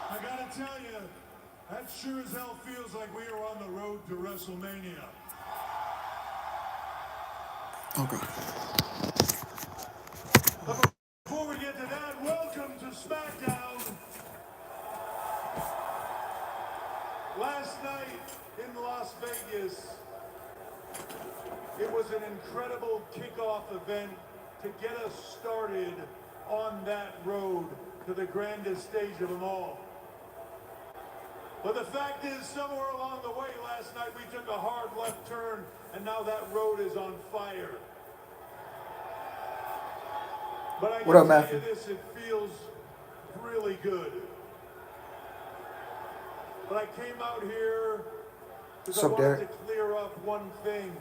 I gotta tell you, that sure as hell feels like we are on the road to WrestleMania. Okay. But before we get to that, welcome to Smackdown. Last night in Las Vegas, it was an incredible kickoff event to get us started on that road to the grandest stage of them all. But the fact is, somewhere along the way last night, we took a hard left turn, and now that road is on fire. But I can tell you this, it feels really good. But I came out here because I wanted to clear up one thing.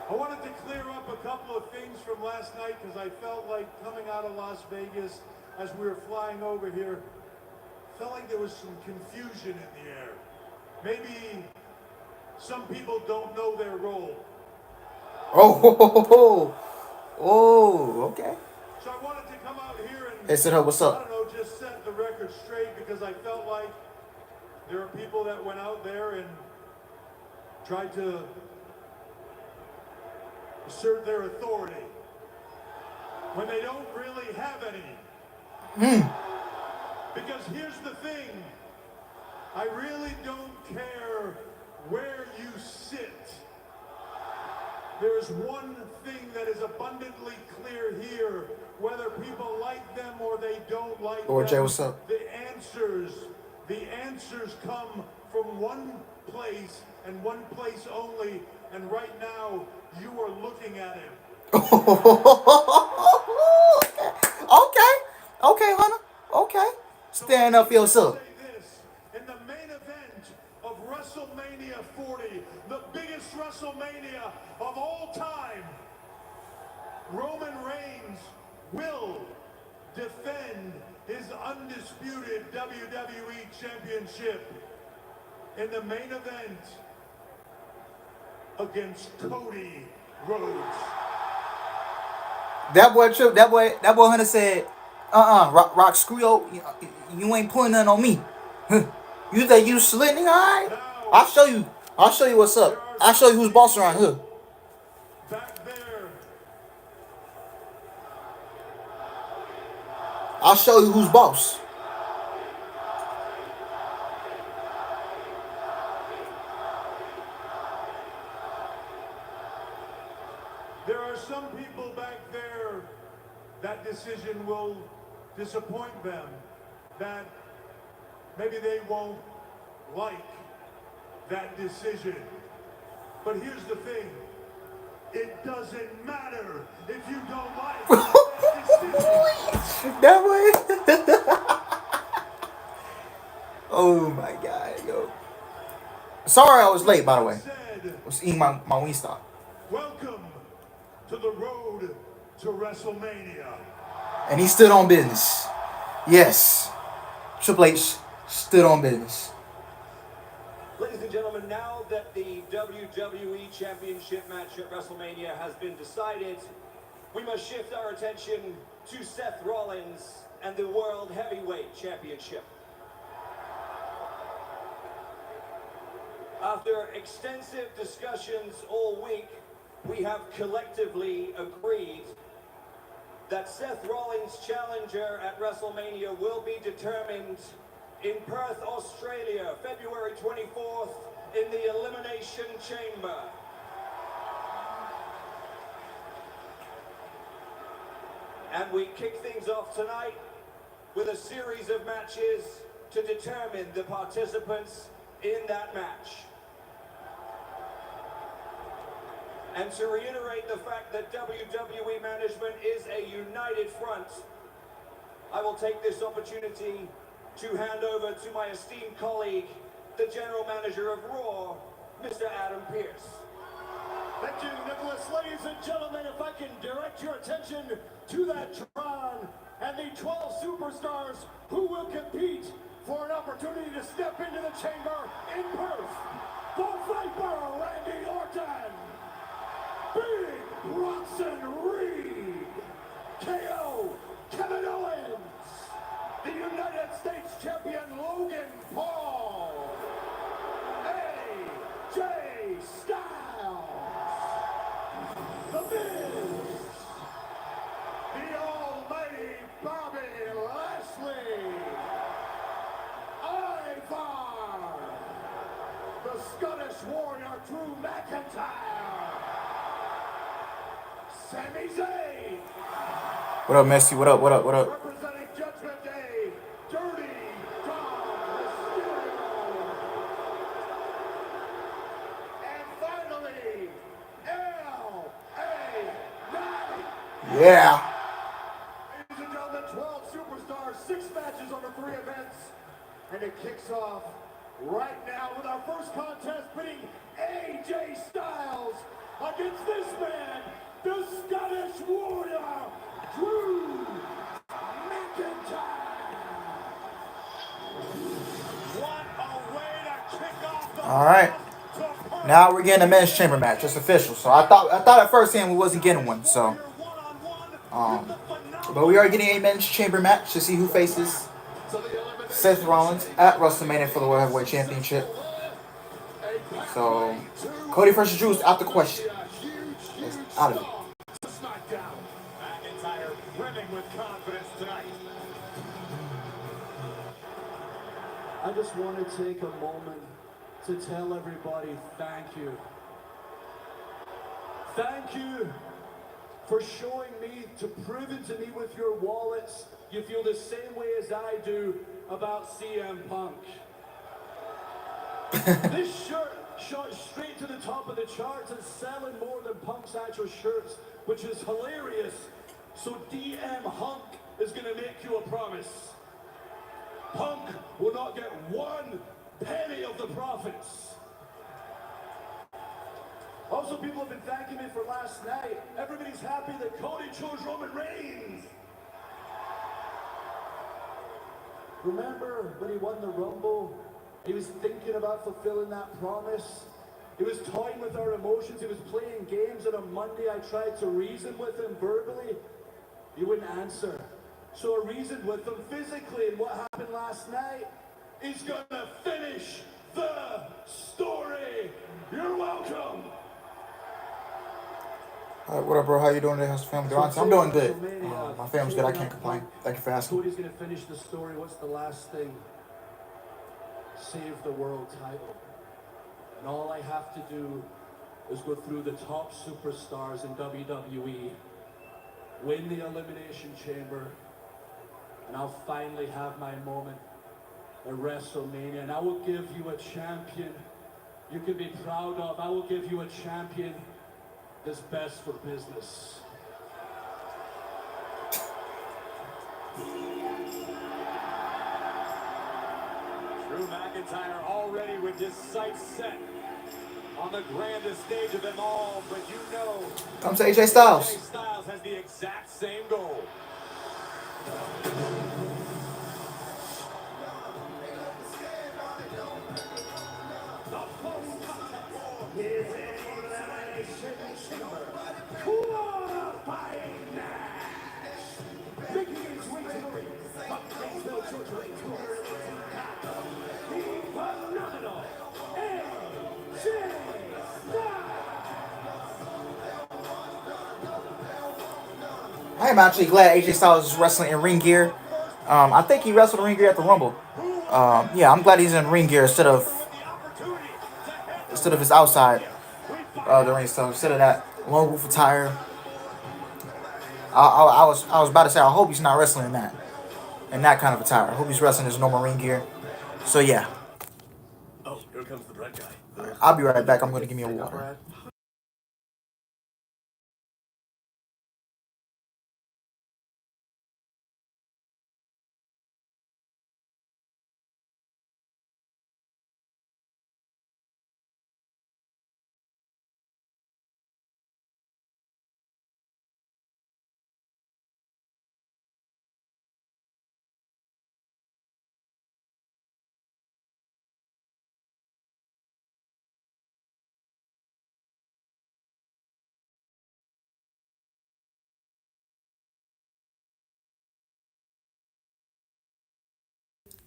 I wanted to clear up a couple of things from last night because I felt like coming out of Las Vegas as we were flying over here, felt like there was some confusion in the air. Maybe some people don't know their role. Okay. So I wanted to come out here and, Hey, Sid, what's up? I don't know, just set the record straight because I felt like there are people that went out there and tried to assert their authority when they don't really have any. Because here's the thing, I really don't care where you sit. There's one thing that is abundantly clear here, whether people like them or they don't like them. Jay, what's up? The answers come from one place and one place only, and right now you are looking at him. Okay, Hunter. Okay. Stand up for yourself. In the main event of WrestleMania 40, the biggest WrestleMania of all time, Roman Reigns will defend his undisputed WWE Championship in the main event against Cody Rhodes. That boy Hunter said, Rock, screw you ain't putting nothing on me. You think you slick, nigga? All right. I'll show you what's up. I'll show you who's boss around here. Back there. I'll show you who's boss. There are some people back there that decision will disappoint them, that maybe they won't like that decision. But here's the thing, it doesn't matter if you don't like that decision. That way. Oh my God, yo. Sorry I was late, by the way. I was eating my Wingstop. Welcome to the road to WrestleMania. And he stood on business. Yes. Triple H stood on business. Ladies and gentlemen, now that the WWE Championship match at WrestleMania has been decided, we must shift our attention to Seth Rollins and the World Heavyweight Championship. After extensive discussions all week, we have collectively agreed that Seth Rollins' challenger at WrestleMania will be determined in Perth, Australia, February 24th, in the Elimination Chamber. And we kick things off tonight with a series of matches to determine the participants in that match. And to reiterate the fact that WWE management is a united front, I will take this opportunity to hand over to my esteemed colleague, the General Manager of Raw, Mr. Adam Pearce. Thank you, Nicholas. Ladies and gentlemen, if I can direct your attention to that Tron and the 12 superstars who will compete for an opportunity to step into the chamber in Perth. The Viper, Randy Orton. Big Bronson Reed. KO, Kevin Owens. The United States Champion, Logan Paul. AJ Styles. The Miz. The almighty Bobby Lashley. Ivar. The Scottish Warrior, Drew McIntyre. Sami Zayn. What up, Messi? What up? What up? What up? Representing Judgment Day, Dirty Dom Mysterio. And finally, L.A. Knight. Yeah. Ladies and gentlemen, 12 superstars, 6 matches over 3 events. And it kicks off right now with our first contest pitting AJ Styles against this man, the Scottish Warrior, Drew McIntyre. What a way to kick off the All right. Now we're getting a men's chamber match. It's official. So I thought at first hand we wasn't getting one. So, but we are getting a men's chamber match to see who faces Seth Rollins at WrestleMania for the World Heavyweight Championship. So, Cody versus Drew is out the question. It's out of it. Smackdown. McIntyre brimming with confidence tonight. I just want to take a moment to tell everybody thank you. Thank you for showing me, to proving to me with your wallets you feel the same way as I do about CM Punk. This shirt shot straight to the top of the charts and selling more than Punk's actual shirts, which is hilarious. So DM Hunk is going to make you a promise. Punk will not get 1 penny of the profits. Also, people have been thanking me for last night. Everybody's happy that Cody chose Roman Reigns. Remember when he won the Rumble? He was thinking about fulfilling that promise. He was toying with our emotions. He was playing games. And on Monday, I tried to reason with him verbally. He wouldn't answer. So I reasoned with him physically. And what happened last night is going to finish the story. You're welcome. All right, what up, bro? How you doing today? How's the family doing? I'm doing good. My family's good. I can't complain. Thank you for asking. Cody's going to finish the story. What's the last thing? Save the world title. And all I have to do is go through the top superstars in WWE, win the Elimination Chamber, and I'll finally have my moment at WrestleMania. And I will give you a champion you can be proud of. I will give you a champion that's best for business. Drew McIntyre already with his sights set on the grandest stage of them all, but you know, Come to AJ Styles. AJ Styles has the exact same goal. Qualifying match. Making his way to the ring from Gainesville, Georgia, the phenomenal AJ I am actually glad AJ Styles is wrestling in ring gear. I think he wrestled in ring gear at the Rumble. Yeah, I'm glad he's in ring gear instead of his outside the ring stuff. Instead of that lone wolf attire. I was about to say I hope he's not wrestling in that kind of attire. I hope he's wrestling his normal ring gear. So yeah. Oh, here comes the bread guy. I'll be right back. I'm gonna give me a water.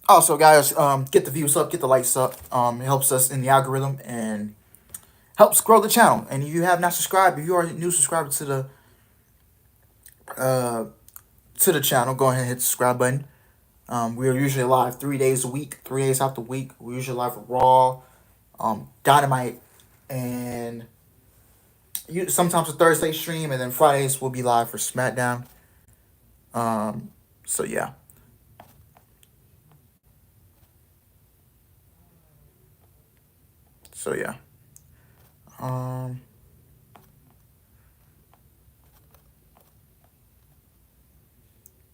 Also, guys, get the views up, get the likes up. It helps us in the algorithm and helps grow the channel. And if you have not subscribed, if you are a new subscriber to the channel, go ahead and hit the subscribe button. We are usually live 3 days a week, 3 days out the week. We're usually live for Raw, Dynamite, and sometimes a Thursday stream, and then Fridays we'll be live for Smackdown. So yeah. So yeah.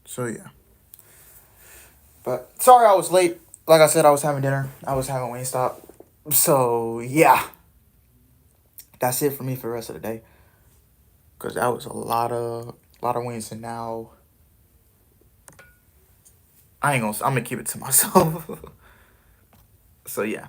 So yeah. But sorry I was late. Like I said, I was having dinner. I was having Wingstop. So yeah. That's it for me for the rest of the day. Cause that was a lot of wins, and now I'm gonna keep it to myself. So yeah.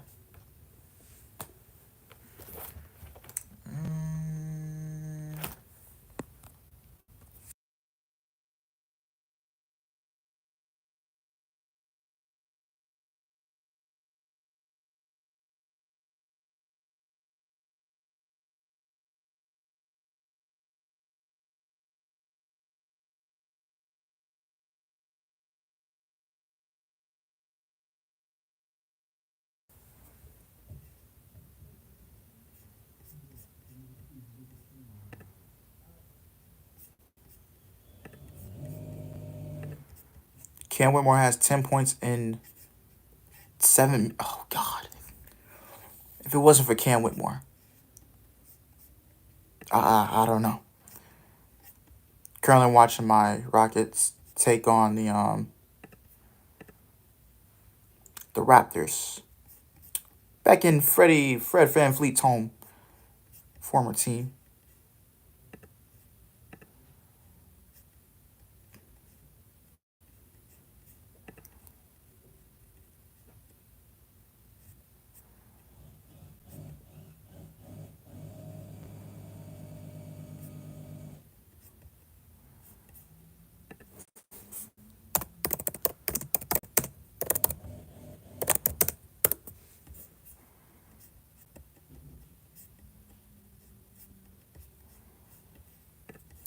Cam Whitmore has 10 points in 7. Oh God. If it wasn't for Cam Whitmore, I don't know. Currently watching my Rockets take on the Raptors. Back in Fred VanVleet's home, former team.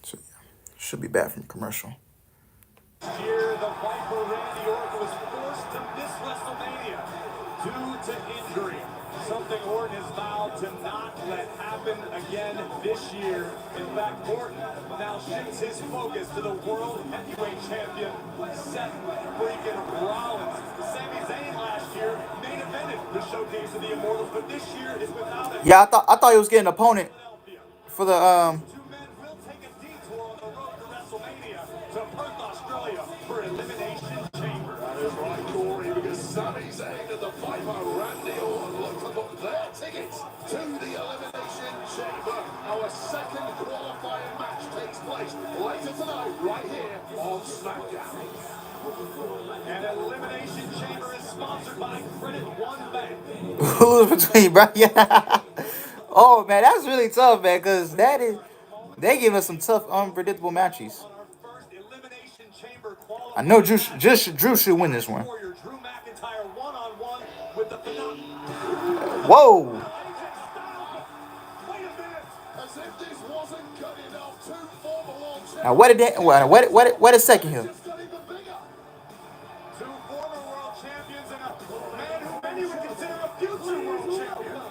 So yeah, should be back from commercial. Year, the Viper Randy Orton was forced to miss WrestleMania due to injury. Something Orton has vowed to not let happen again this year. In fact, Orton now shifts his focus to the World Heavyweight Champion, Seth freaking Rollins. Sami Zayn last year main evented the Showcase of the Immortals, but this year is without a... Yeah, I thought he was getting an opponent for the Two men will take a detour on the road to WrestleMania to Perth, Australia for Elimination Chamber. That is right, Corey, because Sami Zayn and the Viper Randy Orton look to book their tickets to the Elimination Chamber. Our second qualifying match takes place later tonight, right here on Smackdown. And Elimination Chamber is sponsored by Credit One Bank. who's between, bro. Yeah. Oh man, that's really tough, man, because they give us some tough, unpredictable matches. On our first Elimination Chamber I know qualifying Drew should win this one. Warrior Drew McIntyre one-on-one with the phenomenal... Whoa. Wait a minute! As if this wasn't good enough, two former world Now champions. wait a second here. Just got even bigger. Two former world champions and a man who many would consider a future world champion.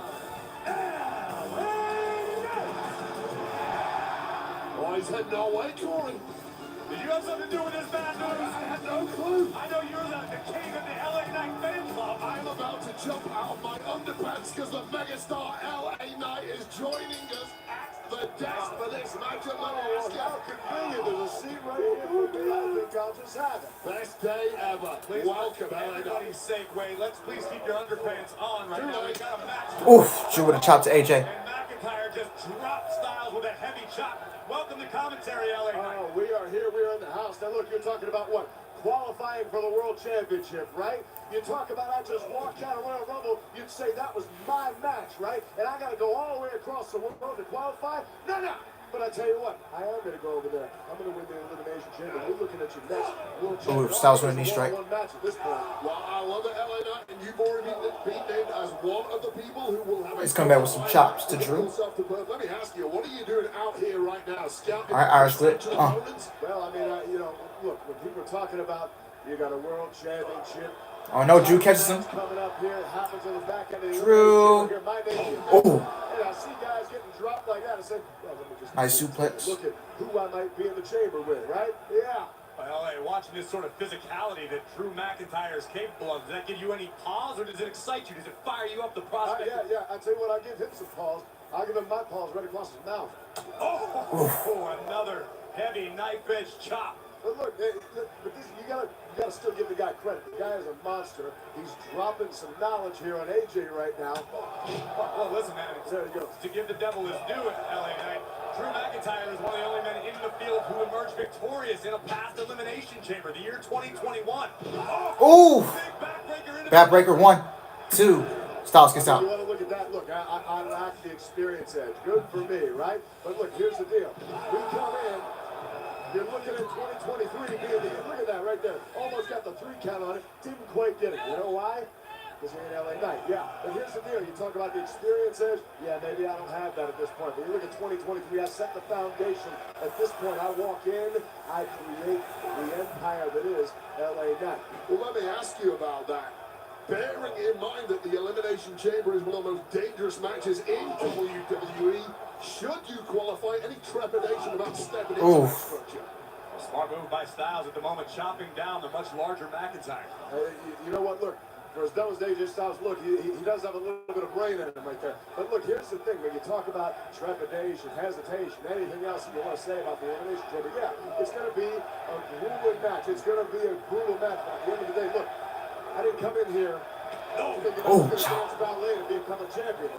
Oh, he's heading our way, Corey. Did you have something to do with this bad news? I had no clue. I know you're the king of the LA Knight fan club. I'm about to jump out of my underpants because the megastar LA Knight is joining us at the desk for this match. And let me ask you, How convenient. There's a seat right here for me. I think I'll just have it. best day ever. Please, Welcome, for LA Knight. everybody's sake, Wade, let's please keep your underpants on right now. We got a match. Oof, Drew with a chop to AJ. And McIntyre just dropped Styles with a heavy chop. Welcome to commentary, LA Knight. Oh, we are here. We are in the house. Now, look, you're talking about what? Qualifying for the World Championship, right? You talk about I just walked out of Royal Rumble, you'd say that was my match, right? And I got to go all the way across the world to qualify? No, no. But I tell you what, I am going to go over there. I'm going to win the Elimination Chamber. We're looking at your next World Champion. Styles winning these straight. One match at this point. Well, I love it, LA Knight, and you've already been named as one of the people who will have He's coming back with some chops to Drew. Let me ask you, what are you doing out here right now? Scouting All right, Irish whip. opponents? Well, I mean, look, when people are talking about you got a World Championship. Oh no, Drew catches him. Coming up here, it happens on the back end of the Drew. here. My name is Oh. and I see guys getting dropped like that. I said, well, let me just Nice suplex. look at who I might be in the chamber with, right? Yeah. Well, hey, watching this sort of physicality that Drew McIntyre is capable of, does that give you any pause or does it excite you? Does it fire you up the prospect? Yeah. I tell you what, I give him some pause. I'll give him my pause right across his mouth. Oh, another heavy knife-edge chop. But look, but this, you gotta still give the guy credit. The guy is a monster. He's dropping some knowledge here on AJ right now. Well, listen, man, There you go. to give the devil his due at LA Knight, Drew McIntyre is one of the only men in the field who emerged victorious in a past elimination chamber, the year 2021. Ooh. Big backbreaker into Backbreaker 1, 2. Styles gets You out. want to look at that? Look, I lack the experience edge. Good for me, right? But look, here's the deal. We come in. You're looking at 2023 being the look at that right there. Almost got the 3 count on it. Didn't quite get it. You know why? Because he ain't LA Knight. Yeah. But here's the deal. You talk about the experience edge. Yeah, maybe I don't have that at this point. But you look at 2023, I set the foundation. At this point, I walk in, I create the empire that is LA Knight. Well, let me ask you about that. Bearing in mind that the Elimination Chamber is one of the most dangerous matches in WWE, should you qualify, any trepidation about stepping into that structure? A smart move by Styles at the moment, chopping down the much larger McIntyre. You know what? Look, for as dumb as AJ Styles look, he does have a little bit of brain in him right there. But look, here's the thing. When you talk about trepidation, hesitation, anything else you want to say about the Elimination Chamber, yeah, it's going to be a grueling match. It's going to be a brutal match. But at the end of the day, look, I didn't come in here thinking I was going to dance ballet and become a champion.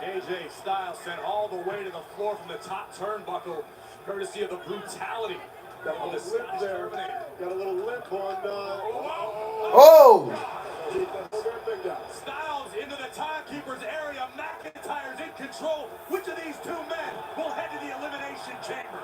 AJ Styles sent all the way to the floor from the top turnbuckle, courtesy of the brutality Got a of the little limp Scottish there. Terminator. Got a little limp on. Oh! Big guy. Styles into the timekeeper's area. McIntyre's in control. Which of these two men will head to the Elimination Chamber?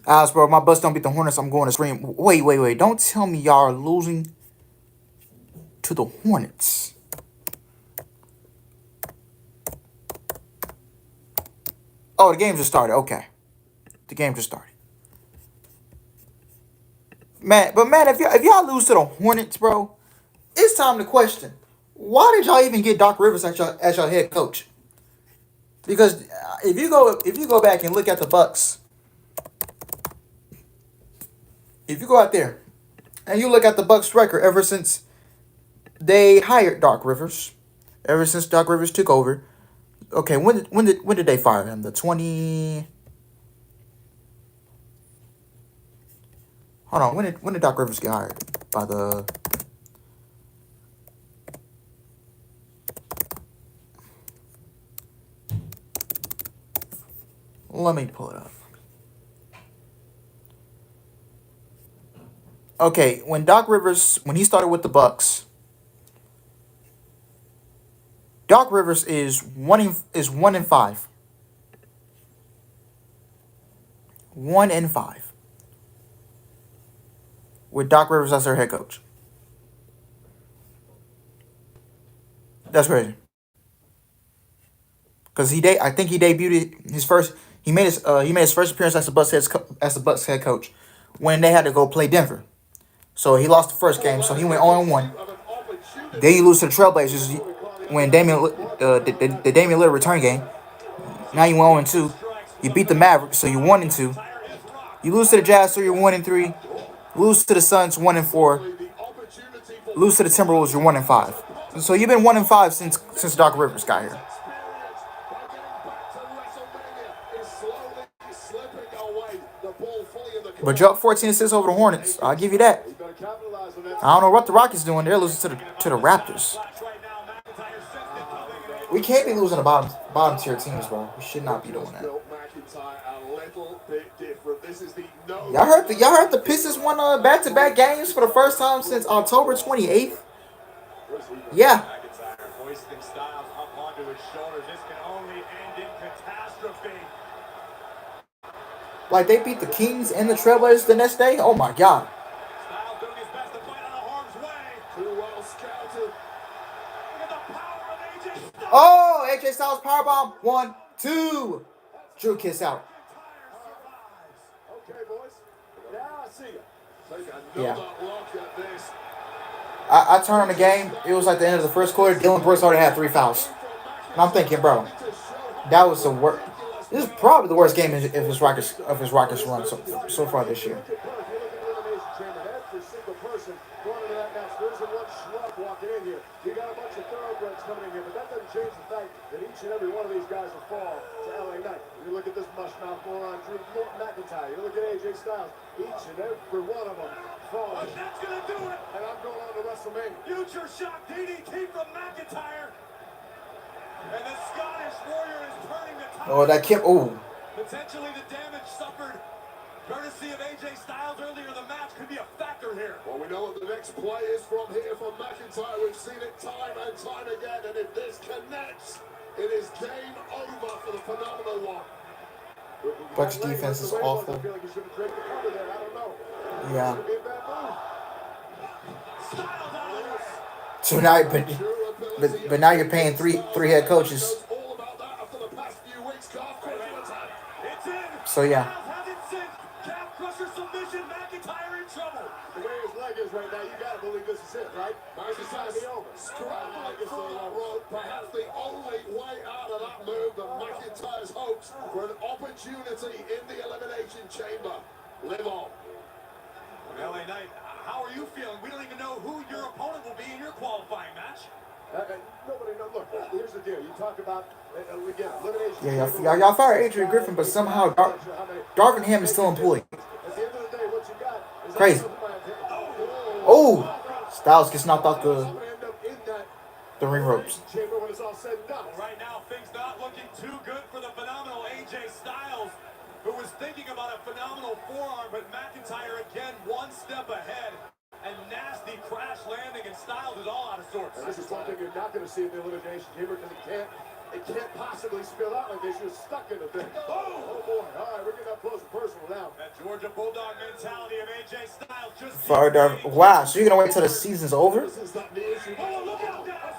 Alice, bro, my Bucks don't beat the Hornets. I'm going to scream. Wait. Don't tell me y'all are losing to the Hornets. Oh, the game just started. Okay. The game just started. man, if y'all lose to the Hornets, bro, it's time to question why did y'all even get Doc Rivers as your head coach? Because if you go back and look at the Bucks, if you go out there and you look at the Bucks record ever since they hired Doc Rivers, ever since Doc Rivers took over. Okay, when did they fire him? The 20. Hold on. When did Doc Rivers get hired by the? Let me pull it up. Okay, when he started with the Bucks, Doc Rivers is 1-5. 1-5. With Doc Rivers as their head coach. That's crazy. Because I think he debuted his first. He made his first appearance as the Bucks head coach when they had to go play Denver. So he lost the first game, so he went 0-1. Then you lose to the Trailblazers when the Damian Lillard return game. Now you went 0-2. You beat the Mavericks, so you're 1-2. You lose to the Jazz, so you're 1-3. Lose to the Suns, 1-4. Lose to the Timberwolves, you're 1-5. So you've been 1-5 since Doc Rivers got here. But you're up 14-6 over the Hornets. I'll give you that. I don't know what the Rockets doing. They're losing to the Raptors. We can't be losing to bottom tier teams, bro. We should not be doing that. Y'all heard the Pistons won back-to-back games for the first time since October 28th. Yeah. Hoisting Styles up onto his shoulders. This can only end in catastrophe. Like they beat the Kings and the Trailblazers the next day. Oh my God. Styles doing his best to fight out of harm's way. Too well scouted. Look at the power of AJ Styles. Oh, AJ Styles powerbomb. 1, 2. Drew kiss out. Okay, boys. Now I see you. Yeah. I turned on the game. It was like the end of the first quarter. Dylan Brooks already had 3 fouls. And I'm thinking, bro, that was the worst. This is probably the worst game of his Rockets run so far this year. You got a bunch of thoroughbreds coming in here, but that doesn't change the fact that each and every one of these guys will fall to LA Knight. You look at this mushmouth moron, Drew McIntyre. You look at AJ Styles. Each and every one of them falling. That's going to do it. And I'm going on to WrestleMania. Future shock DDT from McIntyre. And the Scottish Warrior is turning the tide. Oh, that Kim. Oh. Potentially the damage suffered courtesy of AJ Styles earlier in the match could be a factor here. Well, we know what the next play is from here for McIntyre. We've seen it time and time again. And if this connects, it is game over for the phenomenal one. Bucks defense is awful. Yeah. So now, but now you're paying three head coaches. So yeah. Right now, you gotta believe this is it, right? It's gotta be over. Scrambling for the rope, perhaps the only way out of that move that McIntyre's hopes for an opportunity in the elimination chamber. Live on. LA Knight, how are you feeling? We don't even know who your opponent will be in your qualifying match. Nobody knows. Look, here's the deal. You talk about, again, elimination. Yeah, y'all fired Adrian Griffin, but somehow Darvin Ham is still employed. At the end of the day, what you got is crazy. Oh, Styles gets knocked off the ring ropes. Right now, things not looking too good for the phenomenal AJ Styles, who was thinking about a phenomenal forearm, but McIntyre again one step ahead. And nasty crash landing, and Styles is all out of sorts. And this is one thing you're not going to see in the elimination chamber because it can't possibly spill out like this. You're stuck in the thing. Oh boy. All right, we're getting up close and personal now. That Georgia Bulldog mentality of AJ Styles just... Wow, so you're going to wait till the season's over? Oh, look out, guys.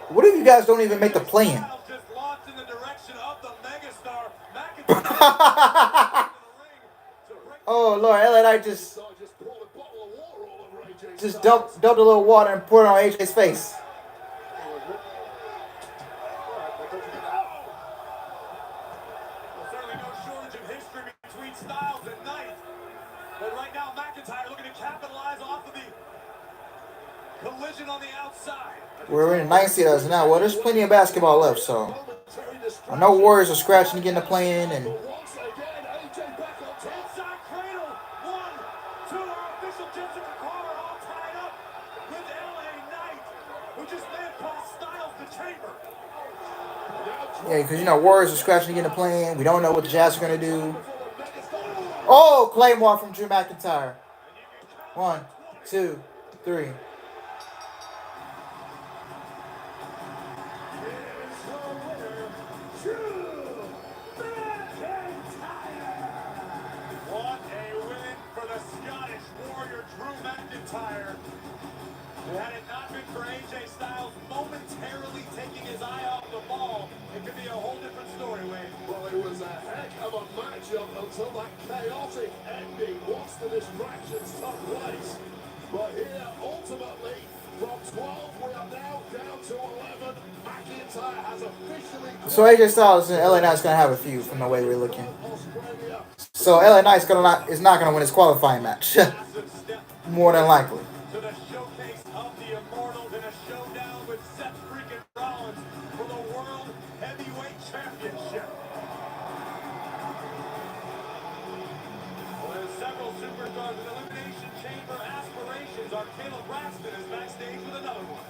What if you guys don't even make the play-in? Just launched in the direction of the megastar, McIntyre. Oh, Lord, LA Knight just... just dumped a little water and poured it on AJ's face. Well, certainly no shortage of history between Styles and Knight. But right now, McIntyre looking to capitalize off of the collision on the outside. We're in the 90s now. Well, there's plenty of basketball left, so I know Warriors are scratching to get in the play-in, and Inside cradle. 1, 2, our official Jessica Carr all tied up with LA Knight, who just may have cost Styles the chamber. yeah, because Warriors are scratching to get in the play-in. We don't know what the Jazz are gonna do. Oh, Claymore from Drew McIntyre. 1, 2, 3. What a win for the Scottish Warrior, Drew McIntyre. Had it not been for AJ Styles momentarily taking his eye off the ball, it could be a whole different story, Wayne. Well, it was a heck of a matchup until that chaotic ending once the distractions took place. But here, ultimately, from 12, we are now down to 11. McIntyre has officially... So AJ Styles and LA Knight's gonna have a feud from the way we're looking. So LA Knight's is not gonna win his qualifying match, Massive step more than likely. to the showcase of the Immortals in a showdown with Seth freaking Rollins for the World Heavyweight Championship. Well, there's several superstars with Elimination Chamber aspirations. Our Caleb Braxton is backstage with another one.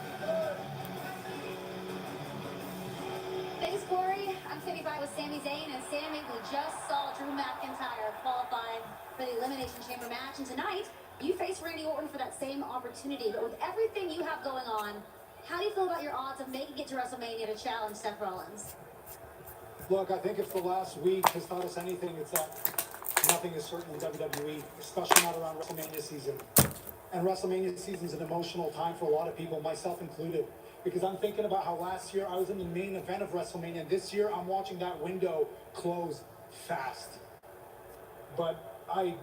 Thanks, Corey. I'm standing by with Sami Zayn, and Sami, we just saw Drew McIntyre qualify for the Elimination Chamber match, and tonight you face Randy Orton for that same opportunity. But with everything you have going on, how do you feel about your odds of making it to WrestleMania to challenge Seth Rollins? Look, I think if the last week has taught us anything, it's that nothing is certain in WWE, especially not around WrestleMania season. And WrestleMania season is an emotional time for a lot of people, myself included. Because I'm thinking about how last year I was in the main event of WrestleMania, and this year I'm watching that window close fast. But I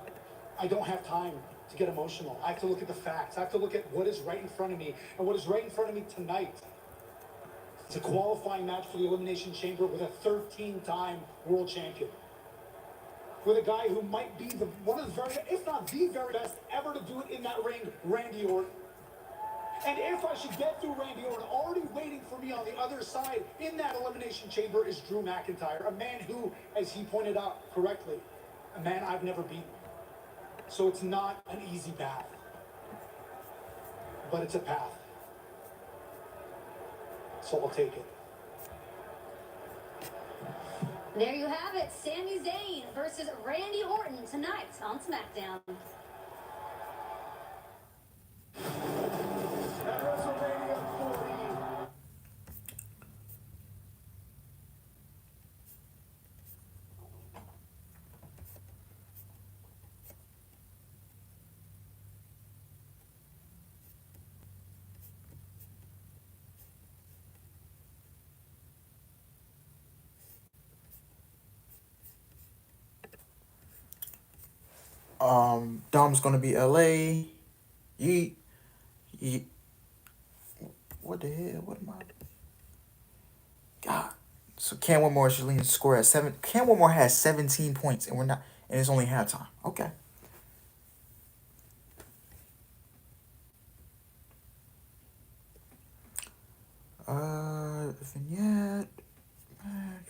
don't have time to get emotional. I have to look at the facts. I have to look at what is right in front of me. And what is right in front of me tonight is a qualifying match for the Elimination Chamber with a 13-time world champion. With a guy who might be one of the very, if not the very best ever to do it in that ring, Randy Orton. And if I should get through Randy Orton, already waiting for me on the other side in that Elimination Chamber is Drew McIntyre, a man who, as he pointed out correctly, a man I've never beaten. So it's not an easy path, but it's a path. So I'll take it. There you have it, Sami Zayn versus Randy Orton tonight on Smackdown. At WrestleMania 40, Dom's gonna be LA. Yeet. What the hell? What am I? God. So Cam Whitmore should lead the score at 7. Cam Whitmore has 17 points, and it's only halftime. Okay. Vignette. Match.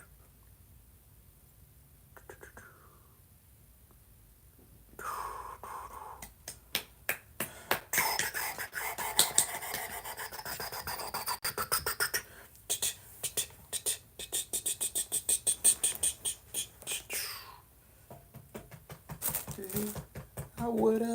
I would've.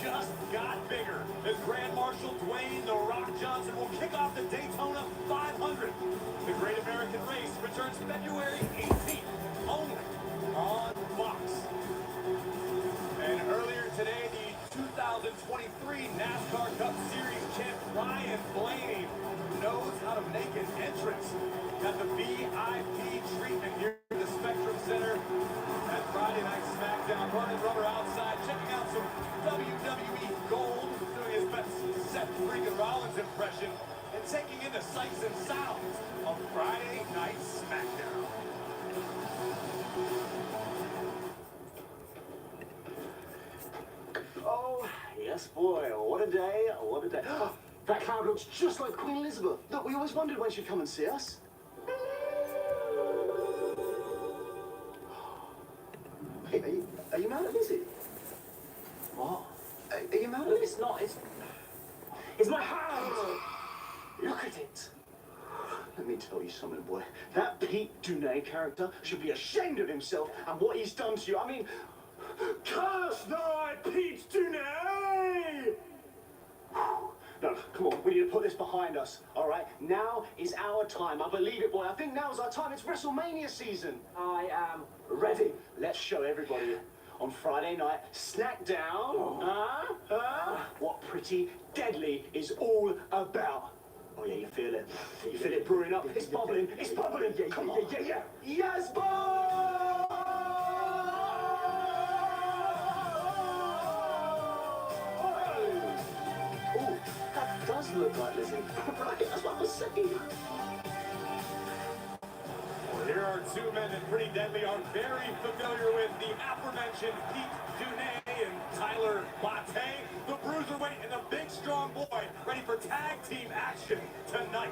just got bigger as Grand Marshal Dwayne "The Rock" Johnson will kick off the Daytona 500. The Great American Race returns February 18th, only on Fox. And earlier today, the 2023 NASCAR Cup Series champ Ryan Blaney knows how to make an entrance. Got the VIP treatment here at the Spectrum Center at Friday Night Smackdown. Running rubber outside, checking out some WWE Gold, doing his best Seth freaking Rollins impression, and taking in the sights and sounds of Friday Night Smackdown. Oh, yes, boy. What a day. What a day. That cloud looks just like Queen Elizabeth. Look, we always wondered when she'd come and see us. Hey, are you mad at Lizzie? What? Are you mad at Lizzie? It's my hand! Look at it. Let me tell you something, boy. That Pete Dunne character should be ashamed of himself and what he's done to you. I mean, curse thy Pete Dunne! No, come on, we need to put this behind us, all right? Now is our time. I believe it, boy. I think now's our time. It's WrestleMania season. I am ready. Let's show everybody on Friday night, Smackdown, what Pretty Deadly is all about. Oh, yeah, you feel it. You feel it brewing up. It's bubbling. It's bubbling. Come on. Yeah. Yes, boy! Oh, that does look like Lizzie. Right, that's what I was saying. Well, here are two men that Pretty Deadly are very familiar with. The aforementioned Pete Dunne and Tyler Bate, the Bruiserweight and the big strong boy, ready for tag team action tonight.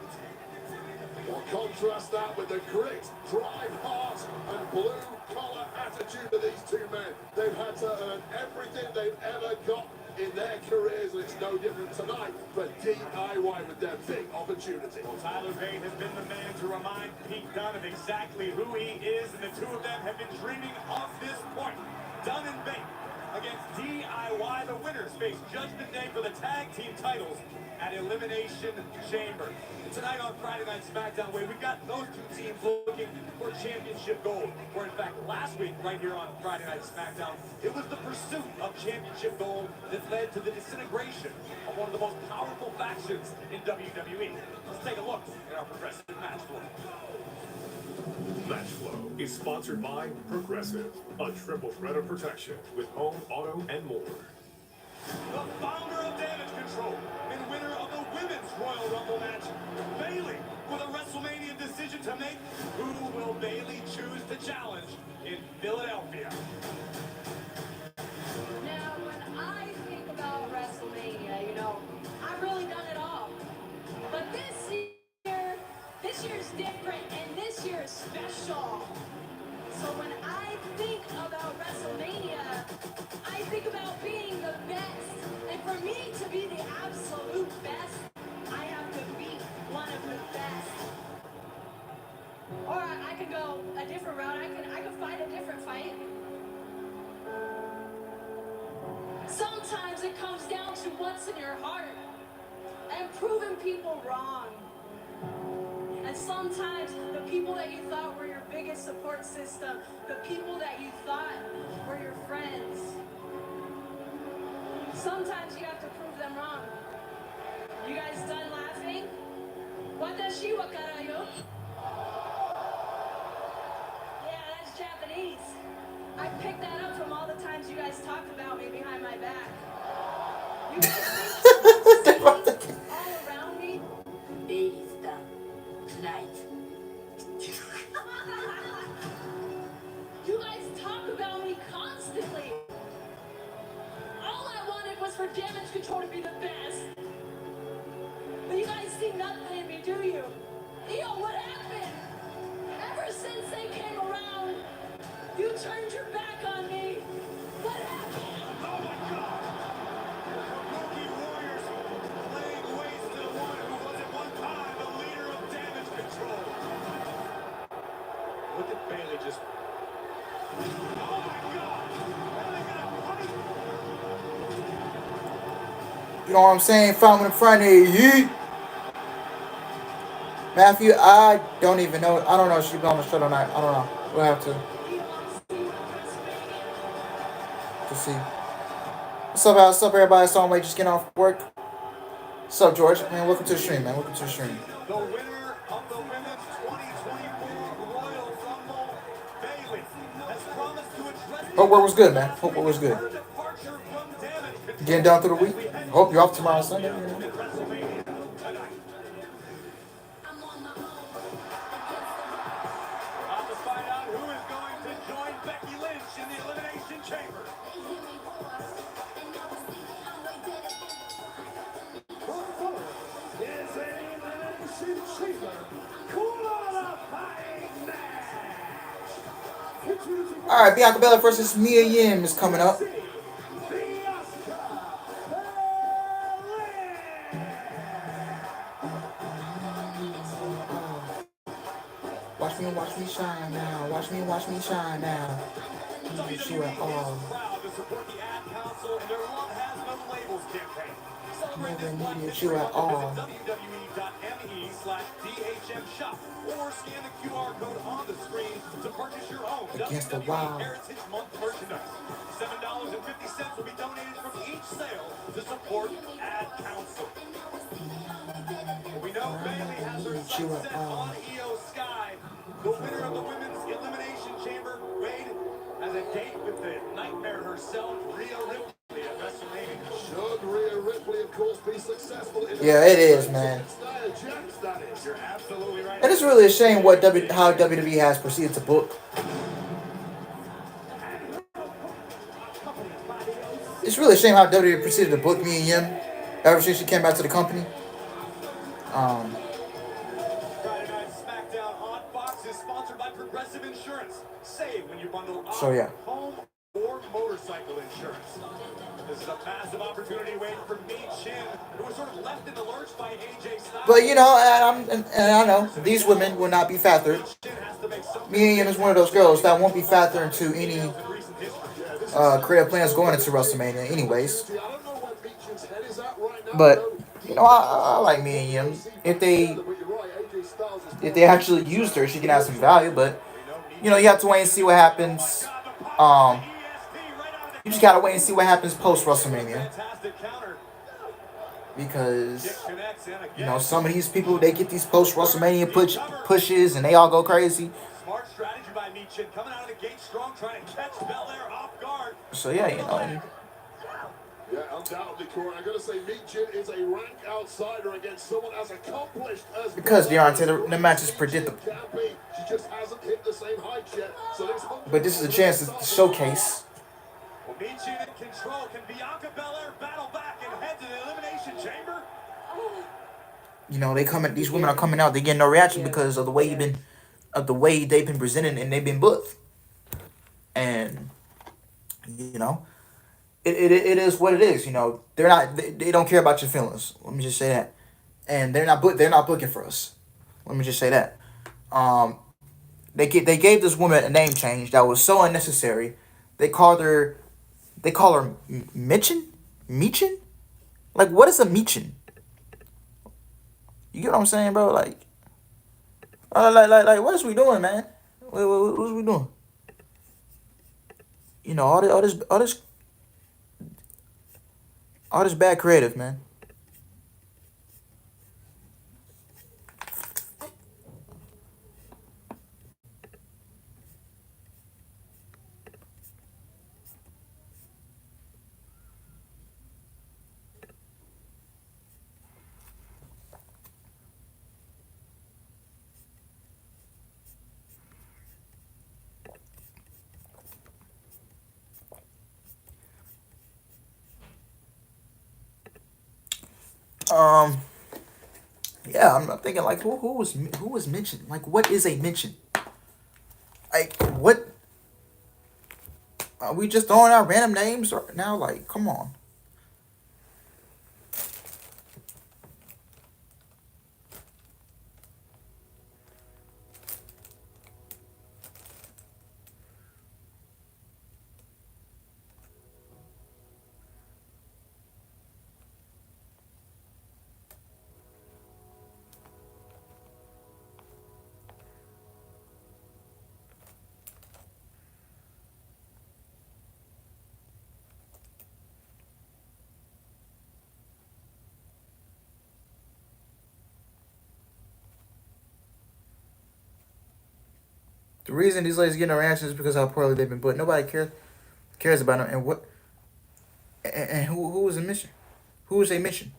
Well, contrast that with the grit, drive, heart, and blue-collar attitude of these two men. They've had to earn everything they've ever got in their careers, and it's no different tonight for DIY with their big opportunity. Well, Tyler Bate has been the man to remind Pete Dunne of exactly who he is, and the two of them have been dreaming of this point. Dunne and Bate against DIY. The winners face Judgment Day for the tag team titles at Elimination Chamber. And tonight on Friday Night Smackdown, we've got those two teams looking for championship gold. Where in fact, last week, right here on Friday Night Smackdown, it was the pursuit of championship gold that led to the disintegration of one of the most powerful factions in WWE. Let's take a look at our Progressive Match Flow. Match Flow is sponsored by Progressive, a triple threat of protection with home, auto, and more. The founder of Damage Control and winner of the Women's Royal Rumble match, Bayley, with a WrestleMania decision to make. Who will Bayley choose to challenge in Philadelphia? Now, when I think about WrestleMania, I've really done it all. But this year's different, and this year is special. So when I think about WrestleMania, I think about being the best. And for me to be the absolute best, I have to be one of the best. Or I could go a different route. I could fight a different fight. Sometimes it comes down to what's in your heart and proving people wrong. And sometimes the people that you thought were your biggest support system, the people that you thought were your friends, sometimes you have to prove them wrong. You guys done laughing? Watashi wa karayo? Yeah, that's Japanese. I picked that up from all the times you guys talked about me behind my back. You guys think all around me? Baby's done tonight. You guys talk about me constantly. All I wanted was for Damage Control to be the best. But you guys see nothing in me, do you? Yo, what happened? Ever since they came around, you turned your back on me. What happened? Oh my God! Rookie Warriors laying waste to the one who was at one time the leader of Damage Control. Look at Bayley just. Oh my God! Are they gonna punish? You know what I'm saying? Fountain in front of you. Matthew, I don't even know. I don't know if she'll be on the show tonight. I don't know. We'll have to see. What's up, Al? What's up, everybody? It's late just getting off work. What's up, George? Man, welcome to the stream, man. Welcome to the stream. The winner of the women's 2024 Royal Rumble, Bayley, has promised to address Hope work was good, man. Hope work was good. her departure from damage control. Getting down through the week. Hope you're off tomorrow Sunday. You know? WrestleMania tonight. About to find out who is going to join Becky Lynch in the Elimination Chamber. Is an elimination chamber qualifying match. All right, Bianca Belair versus Mia Yim is coming up. Watch me shine now. Watch me shine now. WWE is proud to support the Ad Council and their Love Has No Labels campaign. Celebrate this Black History Month and visit WWE.me/DHM shop or scan the QR code on the screen to purchase your own Against the WWE Wild. Heritage Month merchandise. $7.50 will be donated from each sale to support Ad Council. We know Bayley has her sights set on Io Sky. The winner of the Women's Elimination Chamber, Wade, has a date with the nightmare herself, Rhea Ripley at WrestleMania. Should Rhea Ripley, of course, be successful in Yeah, it is, man. You're absolutely right. And it's really a shame what how WWE has proceeded to book. It's really a shame how WWE proceeded to book Mia Yim ever since she came back to the company. Friday Night Smackdown on Fox is sponsored by Progressive Insurance. Save when you bundle So, yeah. home or motorcycle insurance. This is a massive opportunity waiting for Me Chin, who was sort of left in the lurch by AJ Styles. But you know, and I know these women will not be factored. Mia Yim is one of those girls that won't be factored into any creative plans going into WrestleMania, anyways. But you know, I like Mia Yim. If they actually used her, she can have some value. But you know, you have to wait and see what happens. You just gotta wait and see what happens post WrestleMania. Because you know, some of these people, they get these post WrestleMania pushes and they all go crazy. Smart strategy by Me Chin, coming out of the gate strong, trying to catch Belair off guard. So yeah, you know. Yeah, undoubtedly, Corey. I'm going to say Meat Chin is a rank outsider against someone as accomplished as... Because, Deontay, the match is predictable. She just hasn't hit the same height yet. So but this is a chance to showcase. Well, Meat Chin in control. Can Bianca Belair battle back and head to the Elimination Chamber? You know, these women are coming out. They get no reaction because of the way they've been presented and they've been booked. And, you know... It is what it is, you know. They don't care about your feelings. Let me just say that, and they're not booking for us. Let me just say that. They gave this woman a name change that was so unnecessary. They call her Michin. Like, what is a Michin? You get what I'm saying, bro? Like what is we doing, man? What is we doing? You know, all this bad creative, man. Yeah, I'm thinking like who was mentioned? Like, what is a mention? Like, what? Are we just throwing out random names right now? Like, come on. The reason these ladies getting a reaction is because how poorly they've been put. Nobody cares about them. And what? And who was the mission? Who was a mission?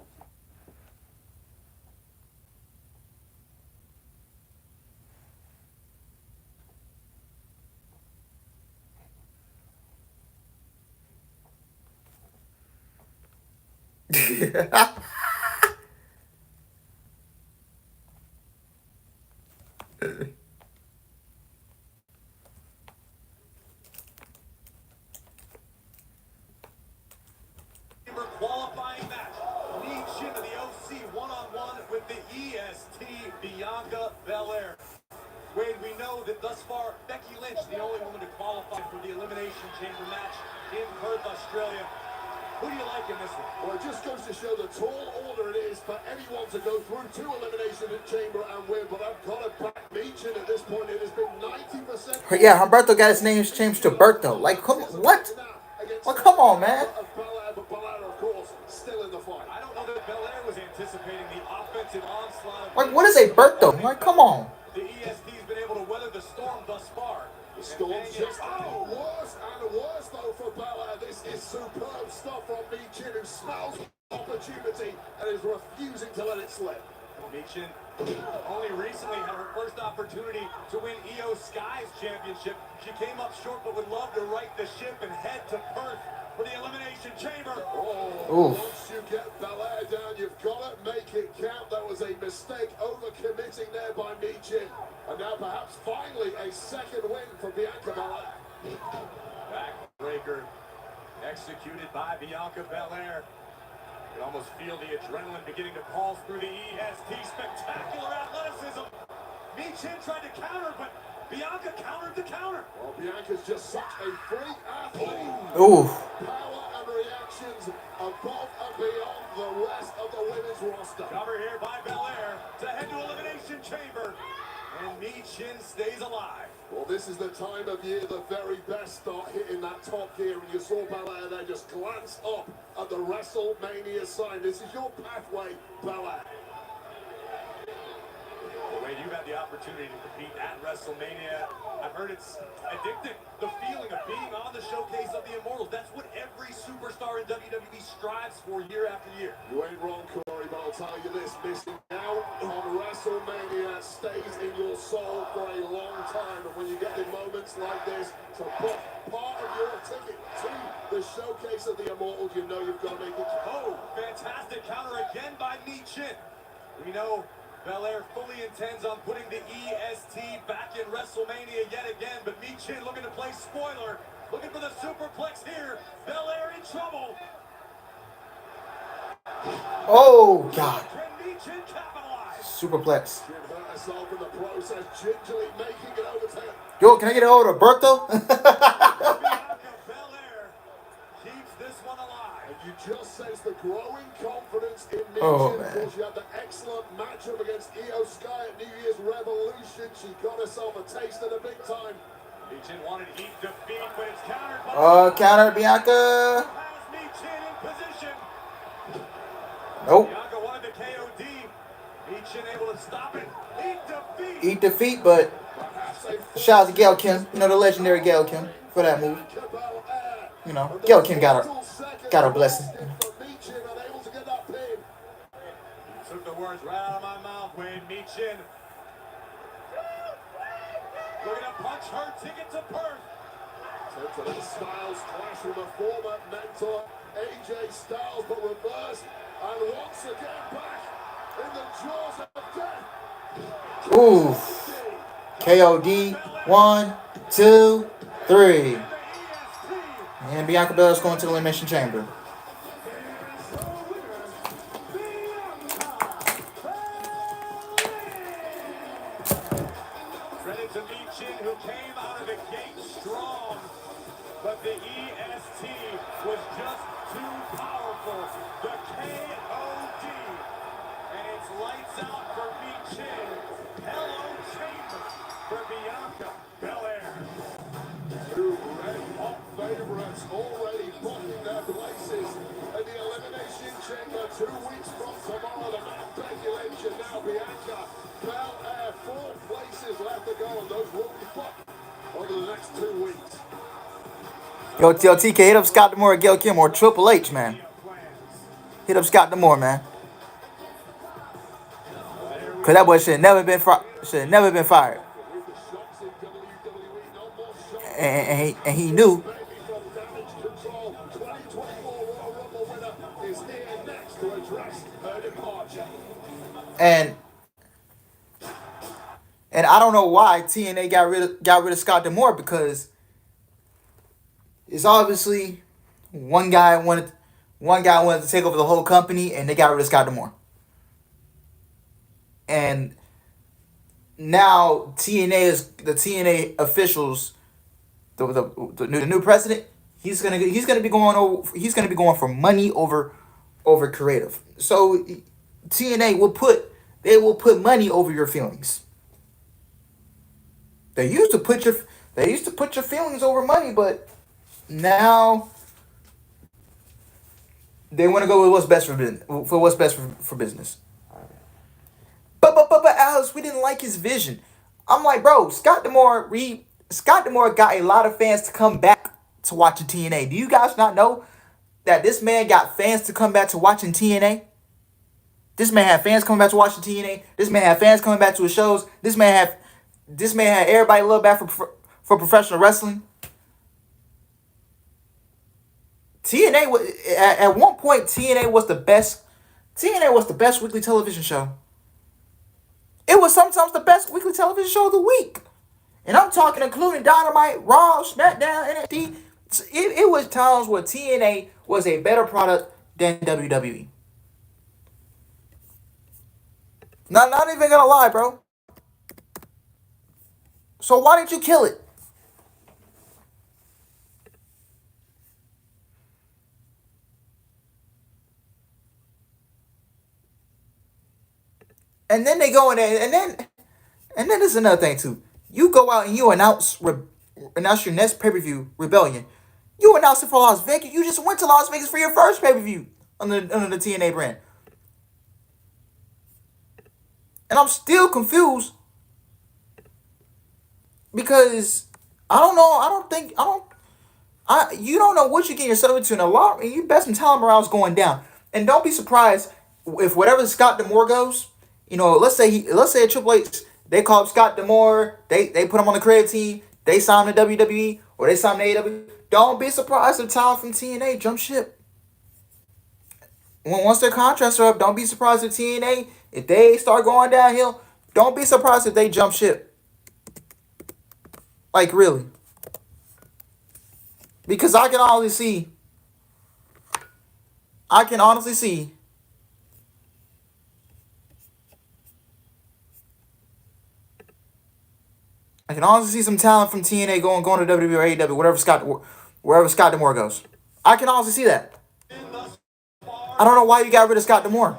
Qualifying match. Lead Shin of the OC one-on-one with the EST Bianca Belair. Wade, we know that thus far, Becky Lynch, the only woman to qualify for the Elimination Chamber match in Perth, Australia. Who do you like in this one? Well, it just goes to show the tall order it is for anyone to go through to Elimination Chamber and win, but I've got to back Meechin at this point. It has been 90%. Yeah, Humberto got his name changed to Berto. Like, come on, what? Well, come on, man. But Belair, of course, still in the fight. I don't know that Belair was anticipating the offensive onslaught. Like, what is a Berto? Like, come on. The EST's been able to weather the storm thus far. The storm's just worse and worse, though, for Belair. This is superb stuff from Meechin, who smells opportunity and is refusing to let it slip. Meechin only recently had her first opportunity to win Io Sky's championship. She came up short, but would love to right the ship and head to Perth for the Elimination Chamber. Oh, once you get Belair down, you've got to make it count. That was a mistake, over-committing there by Meechin. And now perhaps finally a second win for Bianca Belair. Backbreaker executed by Bianca Belair. You can almost feel the adrenaline beginning to pulse through the EST. Spectacular athleticism. Meechin tried to counter, but Bianca countered the counter. Well, Bianca's just such a freak athlete. Ooh. Power and reactions above and beyond the rest of the women's roster. Cover here by Belair to head to Elimination Chamber. And Meechin stays alive. Well, this is the time of year the very best start hitting that top gear, and you saw Belair there just glance up at the WrestleMania sign. This is your pathway, Belair. Well, Wade, you've had the opportunity to compete at WrestleMania. I've heard it's addictive, the feeling of being on the showcase of the Immortals. That's what every superstar in WWE strives for year after year. You ain't wrong, Corey, but I'll tell you this, missing out on WrestleMania stays in your soul for a long time. And when you get in moments like this, to put part of your ticket to the showcase of the Immortals, you know you've got to make it. Oh, fantastic counter again by Meechin. We know Belair fully intends on putting the EST back in WrestleMania yet again, but Meechin looking to play spoiler, looking for the superplex here. Belair in trouble. Oh, God. Can Meechin capitalize? Superplex. She hurt herself in the process, gingerly making it over to him. Yo, can I get it over to Berto? Bianca Belair keeps this one alive. And you just sense the growing confidence in Meechin. Oh, man. Of course, you had the excellent matchup against Io Sky at New Year's Revolution. She got herself a taste of the big time. Meechin wanted to eat defeat, but it's countered by Counter Bianca. has Meechin in position. Nope. Bianca wanted the KOD. Meechin able to stop it. Eat defeat. Eat defeat, but shout out to Gail Kim. You know, the legendary Gail Kim for that move. You know, Gail Kim got her blessing. Took the words right out of my mouth, Wayne. Meechin looking to punch her ticket to Perth. Sense a little Styles clash from a former mentor, AJ Styles, but reversed. And once again back in the jaws of death. Ooh. KOD. 1, 2, 3. And Bianca Belair's going to the Elimination Chamber. Credit to Meechin, who came out of the gate strong, but the EST was just too powerful. The KOD, and it's lights out for Meechin. Hello, Chamber for Bianca Belair. Two red hot favorites already booking their places in the Elimination Chamber 2 weeks from tomorrow. The man Becky Lynch and now Bianca Belair. 4 places left to go, and those will be booked over the next 2 weeks. Yo, TK, hit up Scott D'Amore, Gail Kim, or Triple H, man. Hit up Scott D'Amore, man. Cause that boy should have never been fired. And he knew. And I don't know why TNA got rid of Scott D'Amore, because it's obviously one guy wanted to take over the whole company, and they got rid of Scott D'Amore. And now the TNA officials, the new president, he's gonna be going for money over creative. So TNA will put money over your feelings. They used to put your feelings over money, but now they want to go with what's best for business. For what's best for business. But Alex, we didn't like his vision. I'm like, bro, Scott D'Amore got a lot of fans to come back to watching TNA. Do you guys not know that this man got fans to come back to watching TNA? This man had fans coming back to watching TNA. This man had fans coming back to his shows. This man had everybody love back for professional wrestling. TNA was at one point. TNA was the best weekly television show. It was sometimes the best weekly television show of the week. And I'm talking including Dynamite, Raw, Smackdown, NXT. It was times where TNA was a better product than WWE. Not even gonna lie, bro. So why didn't you kill it? And then they go in there, and then there's another thing too. You go out and you announce your next pay-per-view, Rebellion. You announced it for Las Vegas. You just went to Las Vegas for your first pay-per-view under the TNA brand. And I'm still confused because you don't know what you're getting yourself into, and you bet some talent morale's going down. And don't be surprised if whatever Scott D'Amore goes, let's say Triple H, they call up Scott D'Amore, they put him on the creative team, they sign him to WWE or they sign him to AEW. Don't be surprised if talent from TNA jump ship. Once their contracts are up, don't be surprised if TNA, if they start going downhill, don't be surprised if they jump ship. Like, really. Because I can honestly see some talent from TNA going to WWE or AEW, wherever Scott D'Amore goes. I can honestly see that. I don't know why you got rid of Scott D'Amore.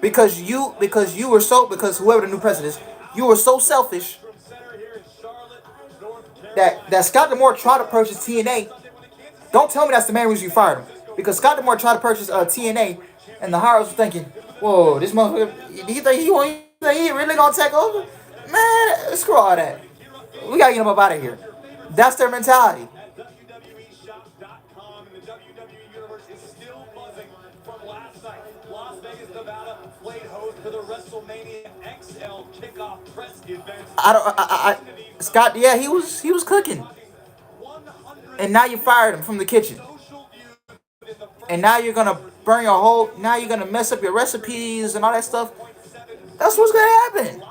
Because whoever the new president is, you were so selfish that Scott D'Amore tried to purchase TNA. Don't tell me that's the main reason you fired him. Because Scott D'Amore tried to purchase TNA, and the Harrows were thinking, whoa, this motherfucker, he think he really gonna take over? Man, screw all that. We gotta get him up out of here. That's their mentality. WWEshop.com and the WWE universe is still buzzing from last night. Las Vegas, Nevada played host to the WrestleMania XL kickoff press event. Scott, yeah, he was cooking. And now you fired him from the kitchen. And now you're gonna now you're gonna mess up your recipes and all that stuff. That's what's gonna happen.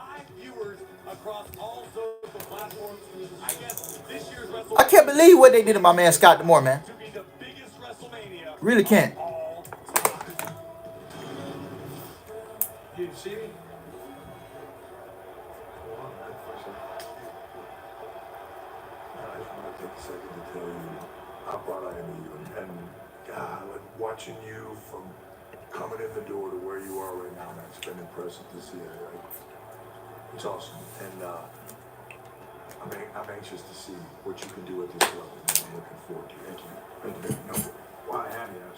I can't believe what they did to my man Scott D'Amore, man. Really can't. You see me? I just want to take a second to tell you how proud I am of you. And God, like watching you from coming in the door to where you are right now, man, it's been impressive to see it. Like, it's awesome. And I'm anxious to see what you can do at this level. I'm looking forward to it. Thank you. Thank you. No, While I have you, I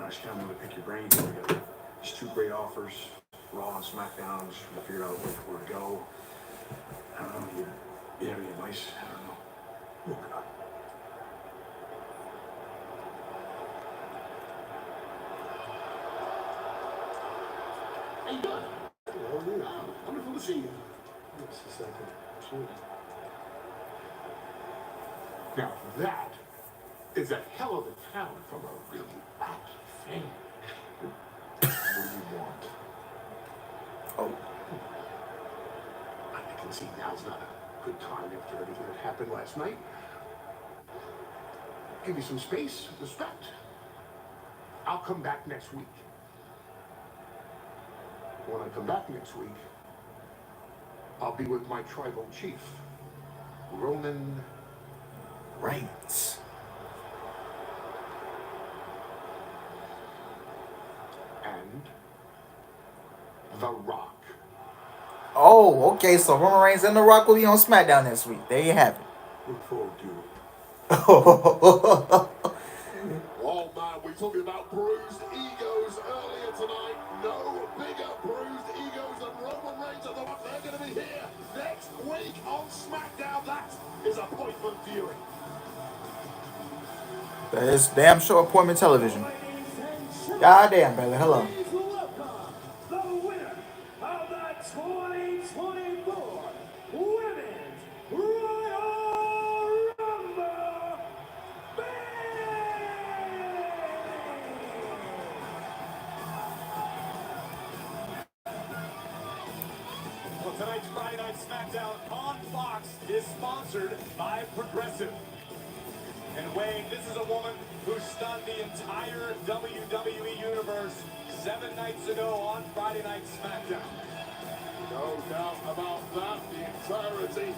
just kind of want to pick your brains. We got these two great offers, Raw and Smackdown. Just trying to figure out where to go. I don't know, You have any advice? I don't know. Look it up. How you doing? Wonderful to see you. Just a second. Shoot. Now that is a hell of a talent from a really wacky fan. What do you want? Oh. I can see now's not a good time after everything that happened last night. Give you some space, respect. I'll come back next week. When I come back next week, I'll be with my tribal chief, Roman Reigns. and The Rock. Oh, okay. So Roman Reigns and The Rock will be on SmackDown next week. There you have it. Look forward to it. Oh, Oh man, we talking about bruised egos earlier tonight. No bigger bruised egos than Roman Reigns and The Rock. They're going to be here next week on SmackDown. That is appointment viewing. that is damn sure appointment television. Goddamn, brother. Hello. Please welcome the winner of the 2024 Women's Royal Rumble, Well, tonight's Friday Night Smackdown on Fox is sponsored by Progressive. And Wade, this is a woman who stunned the entire WWE Universe 7 nights ago on Friday Night Smackdown. No doubt about that. The entirety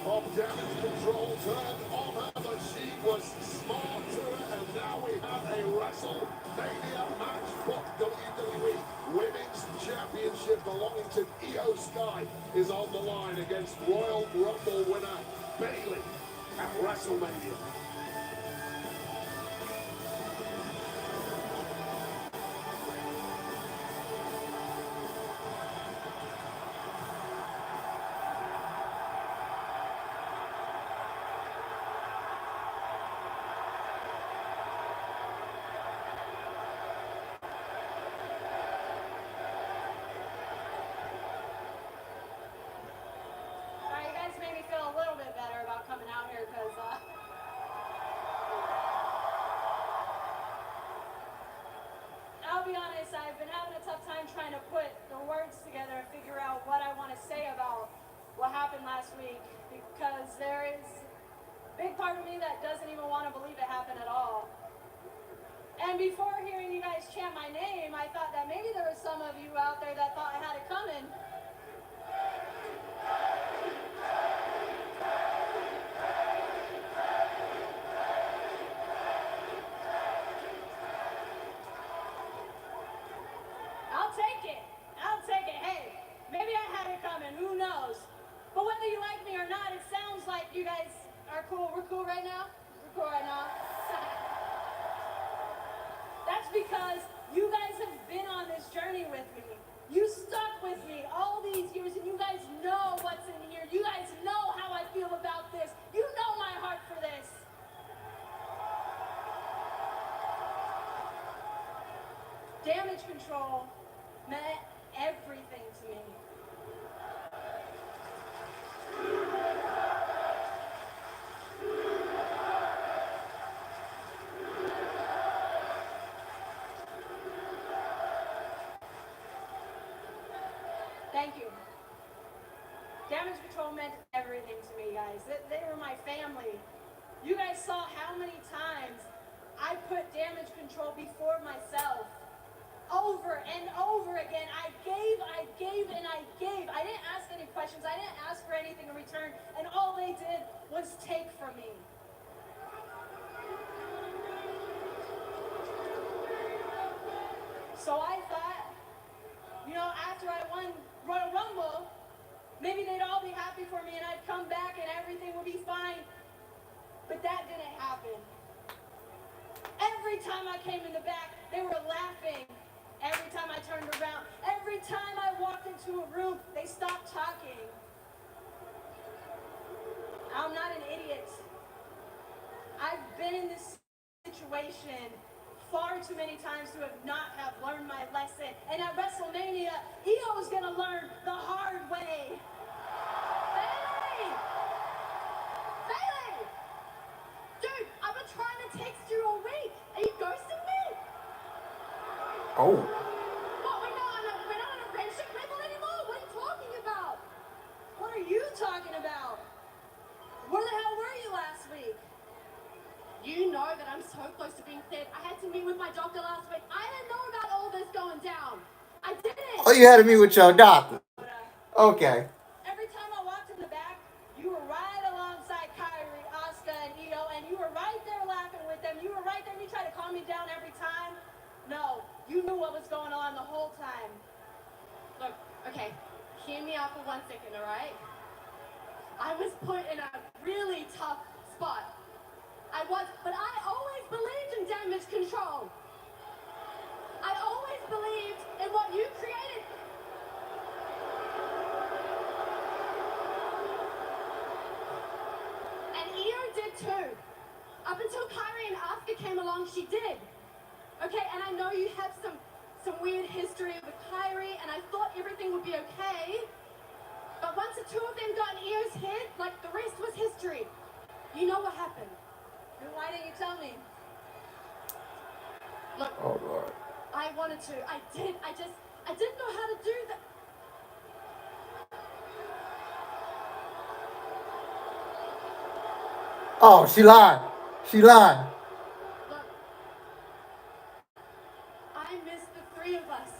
of Damage Control turned on her, but she was smarter. And now we have a WrestleMania match for WWE Women's Championship belonging to Io Sky is on the line against Royal Rumble winner Bayley at WrestleMania. Alright, you guys made me feel a little bit better about coming out here because, I'll be honest, I've been having a tough time trying to put the words together and figure out what I want to say about what happened last week because there is a big part of me that doesn't even want to believe it happened at all. And before hearing you guys chant my name, I thought that maybe there were some of you out there that thought I had it coming. I'll take it. I'll take it. Hey, maybe I had it coming. Who knows? But whether you like me or not, it sounds like you guys are cool. We're cool right now? We're cool right now. That's because you guys have been on this journey with me. You stuck with me all these years, and you guys know what's in here. You guys know how I feel about this. You know my heart for this. Damage Control meant everything to me. Thank you. Damage Control meant everything to me, guys. They were my family. You guys saw how many times I put Damage Control before myself. Over and over again, I gave, and I gave. I didn't ask any questions. I didn't ask for anything in return, and all they did was take from me. So I thought, you know, after I won Royal Rumble, maybe they'd all be happy for me and I'd come back and everything would be fine. But that didn't happen. Every time I came in the back, they were laughing. Every time I turned around, every time I walked into a room, they stopped talking. I'm not an idiot. I've been in this situation far too many times to have learned my lesson. And at WrestleMania, Io is gonna learn the hard way. Bailey! Bailey! Dude, I've been trying to text you all week. Are you ghosting me? Oh. What, we're not on a friendship level anymore? What are you talking about? What are you talking about? Where the hell were you last week? You know that I'm so close to being sick. I had to meet with my doctor last week. I didn't know about all this going down. I didn't. Oh, you had to meet with your doctor. Okay. Every time I walked in the back, you were right alongside Kyrie, Asuka, and Io, and you were right there laughing with them. You were right there and you tried to calm me down every time. No, you knew what was going on the whole time. Look, okay, hear me out for 1 second, all right? I was put in a really tough spot. I was, but I always believed in damage control. I always believed in what you created. And Io did too. Up until Kyrie and Asuka came along, she did. Okay, and I know you have some weird history with Kyrie, and I thought everything would be okay. But once the two of them got in Io's head, like the rest was history. You know what happened. Then why didn't you tell me? Look, Oh, Lord. I wanted to. I did. I didn't know how to do that. Oh, she lied. She lied. Look, I miss the three of us.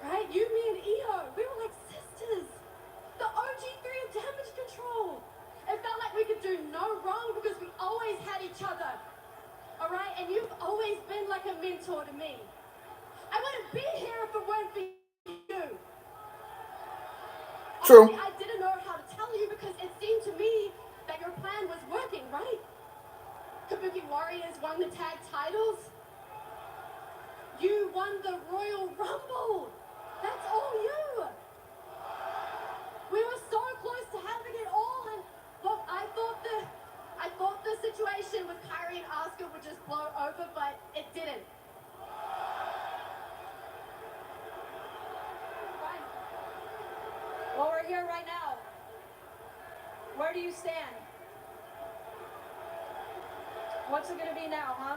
Right? You, me, and Io. We were like sisters. The OG three of damage control. It felt like we could do no wrong because we always had each other. Alright? And you've always been like a mentor to me. I wouldn't be here if it weren't for you. True. Honestly, I didn't know how to tell you because it seemed to me that your plan was working, right? Kabuki Warriors won the tag titles. You won the Royal Rumble. That's all you. We were so close to having it all, and look, I thought the situation with Kyrie and Asuka would just blow over, but it didn't. Fine. Well, we're here right now. Where do you stand? What's it gonna be now, huh?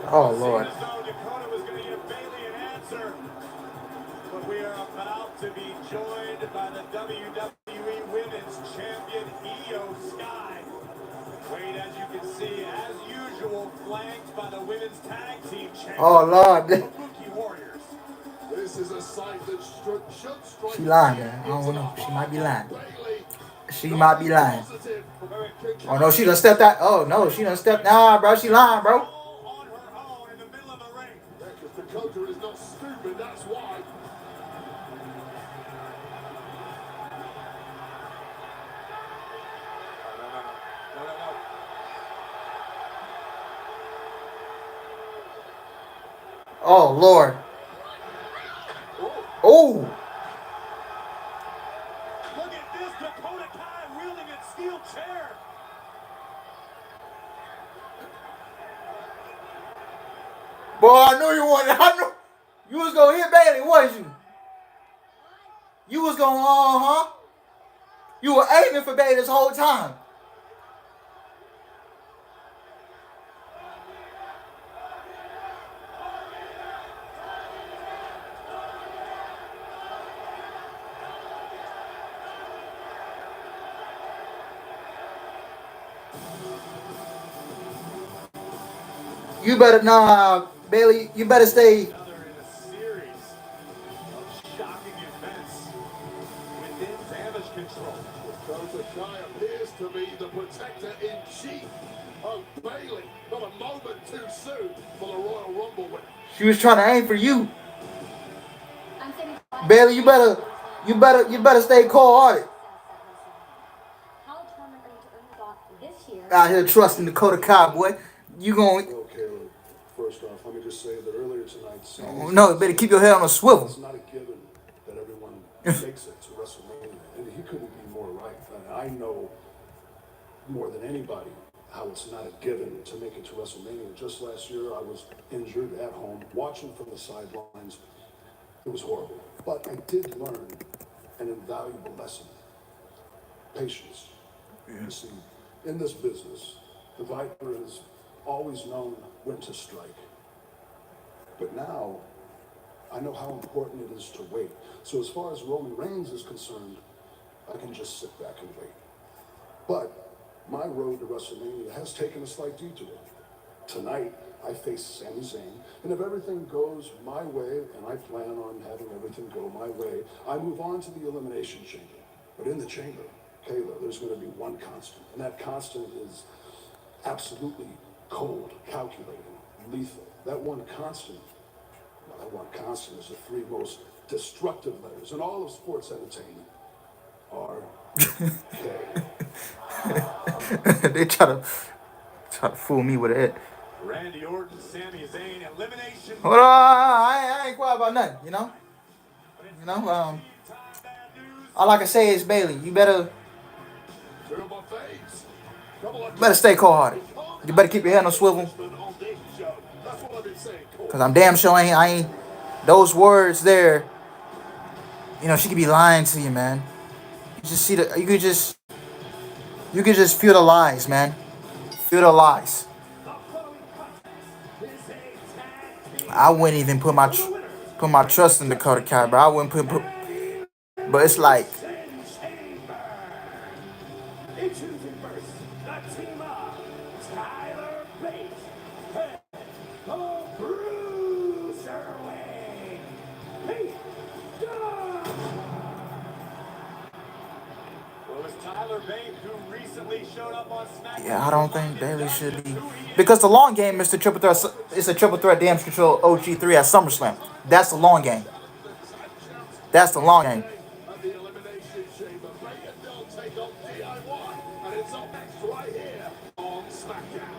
Oh, Lord. Seemed as though Dakota was going to give Bailey an answer, but we are about to be joined by the WWE Women's Champion Io Sky. Wade, as you can see, as usual, flanked by the Women's Tag Team Champion. Oh, Lord. Kabuki Warriors. This is a sight that should strike. She lying, man. I don't know. She might be lying. She might be lying. Oh, no, she done stepped out. Oh, no, she done stepped. Nah, bro, she lying, bro. On her own in the middle of the ring. Yeah, because Dakota is not stupid, that's why. No. Oh, Lord. Oh. Look at this, Dakota Kai wielding a steel chair. Boy, I knew you wanted. I knew you was gonna hit Bailey, wasn't you? You was gonna, You were aiming for Bailey this whole time. You better Bailey. You better stay. Another in a series of shocking events within damage control. Dakota Kai appears to be the protector in chief of Bailey. Not a moment too soon for the Royal Rumble winner. She was trying to aim for you, I'm sitting Bailey. You better stay cold-hearted. How determined are you to earn the belt this year? Out here trusting Dakota Kai, boy. You going? Okay, look, first off, let me just say that earlier tonight, Sami No, you better keep your head on a swivel. it's not a given that everyone makes it to WrestleMania, and he couldn't be more right. And I know more than anybody how it's not a given to make it to WrestleMania. Just last year, I was injured at home, watching from the sidelines. It was horrible. But I did learn an invaluable lesson. Patience. You see, in this business, the Viper has always known when to strike. But now, I know how important it is to wait. So as far as Roman Reigns is concerned, I can just sit back and wait. But my road to WrestleMania has taken a slight detour. Tonight, I face Sami Zayn, and if everything goes my way, and I plan on having everything go my way, I move on to the Elimination Chamber. But in the chamber, Kayla, there's going to be one constant, and that constant is absolutely cold, calculating, lethal. That one constant is the three most destructive letters in all of sports entertainment. R-K. They try to fool me with it. Randy Orton, Sami Zayn, elimination. Hold on, I ain't quiet about nothing, you know. All I can say is Bailey, you better stay cold-hearted. You better keep your head on a swivel. Cause I'm damn sure I ain't those words there. You know, she could be lying to you, man. You just see you could just feel the lies, man. Feel the lies. I wouldn't even put my trust in Dakota Kai, bro. I wouldn't put but it's like Introducing first, the team of Tyler Bate and the Bruiserweight. Pete Dunne. Well, it was Tyler Bate who recently showed up on Smackdown. yeah, I don't think Bailey should be because the long game is the triple threat. It's a triple threat damage control OG3 at SummerSlam. That's the long game. That's the long game. At the Elimination Chamber, Bate and Dunne take on DIY, and it's up next right here on Smackdown.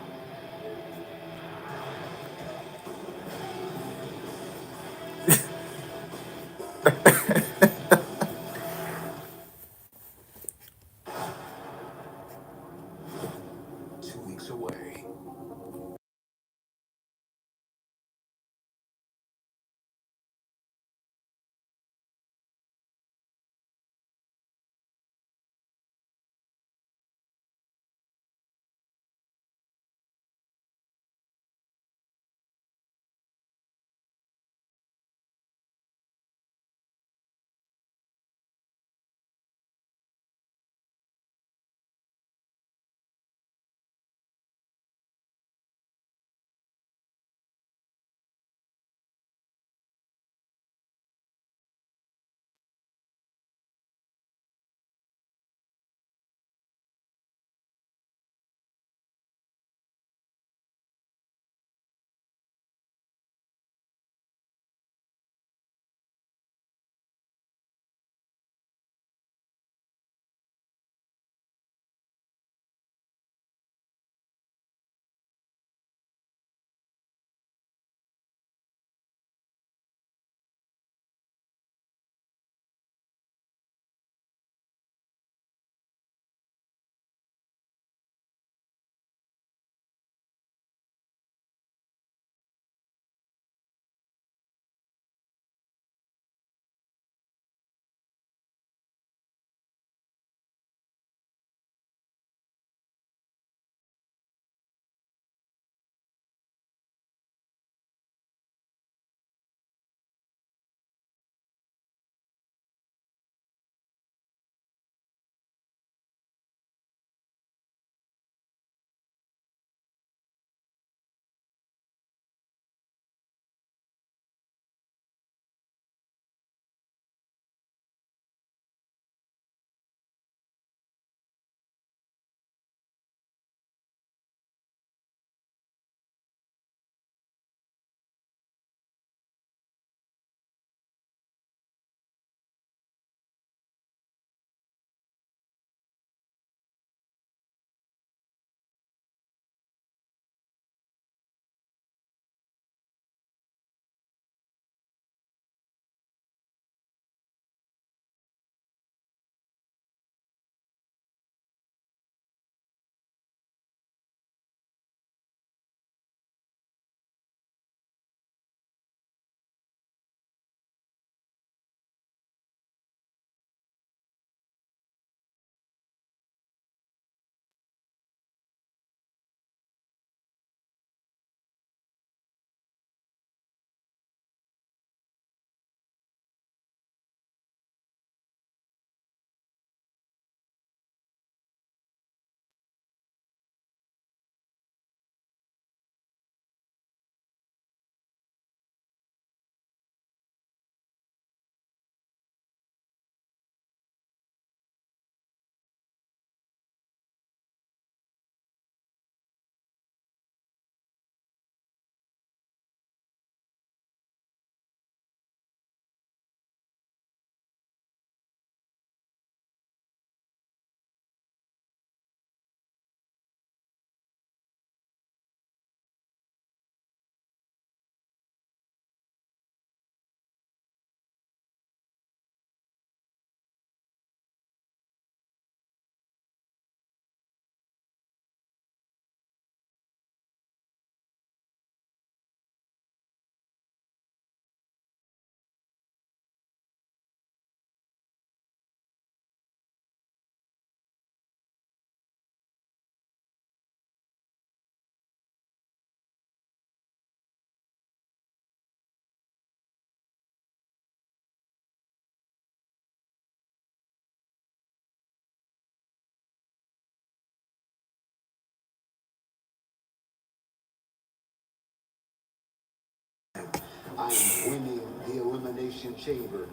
I am winning the Elimination Chamber,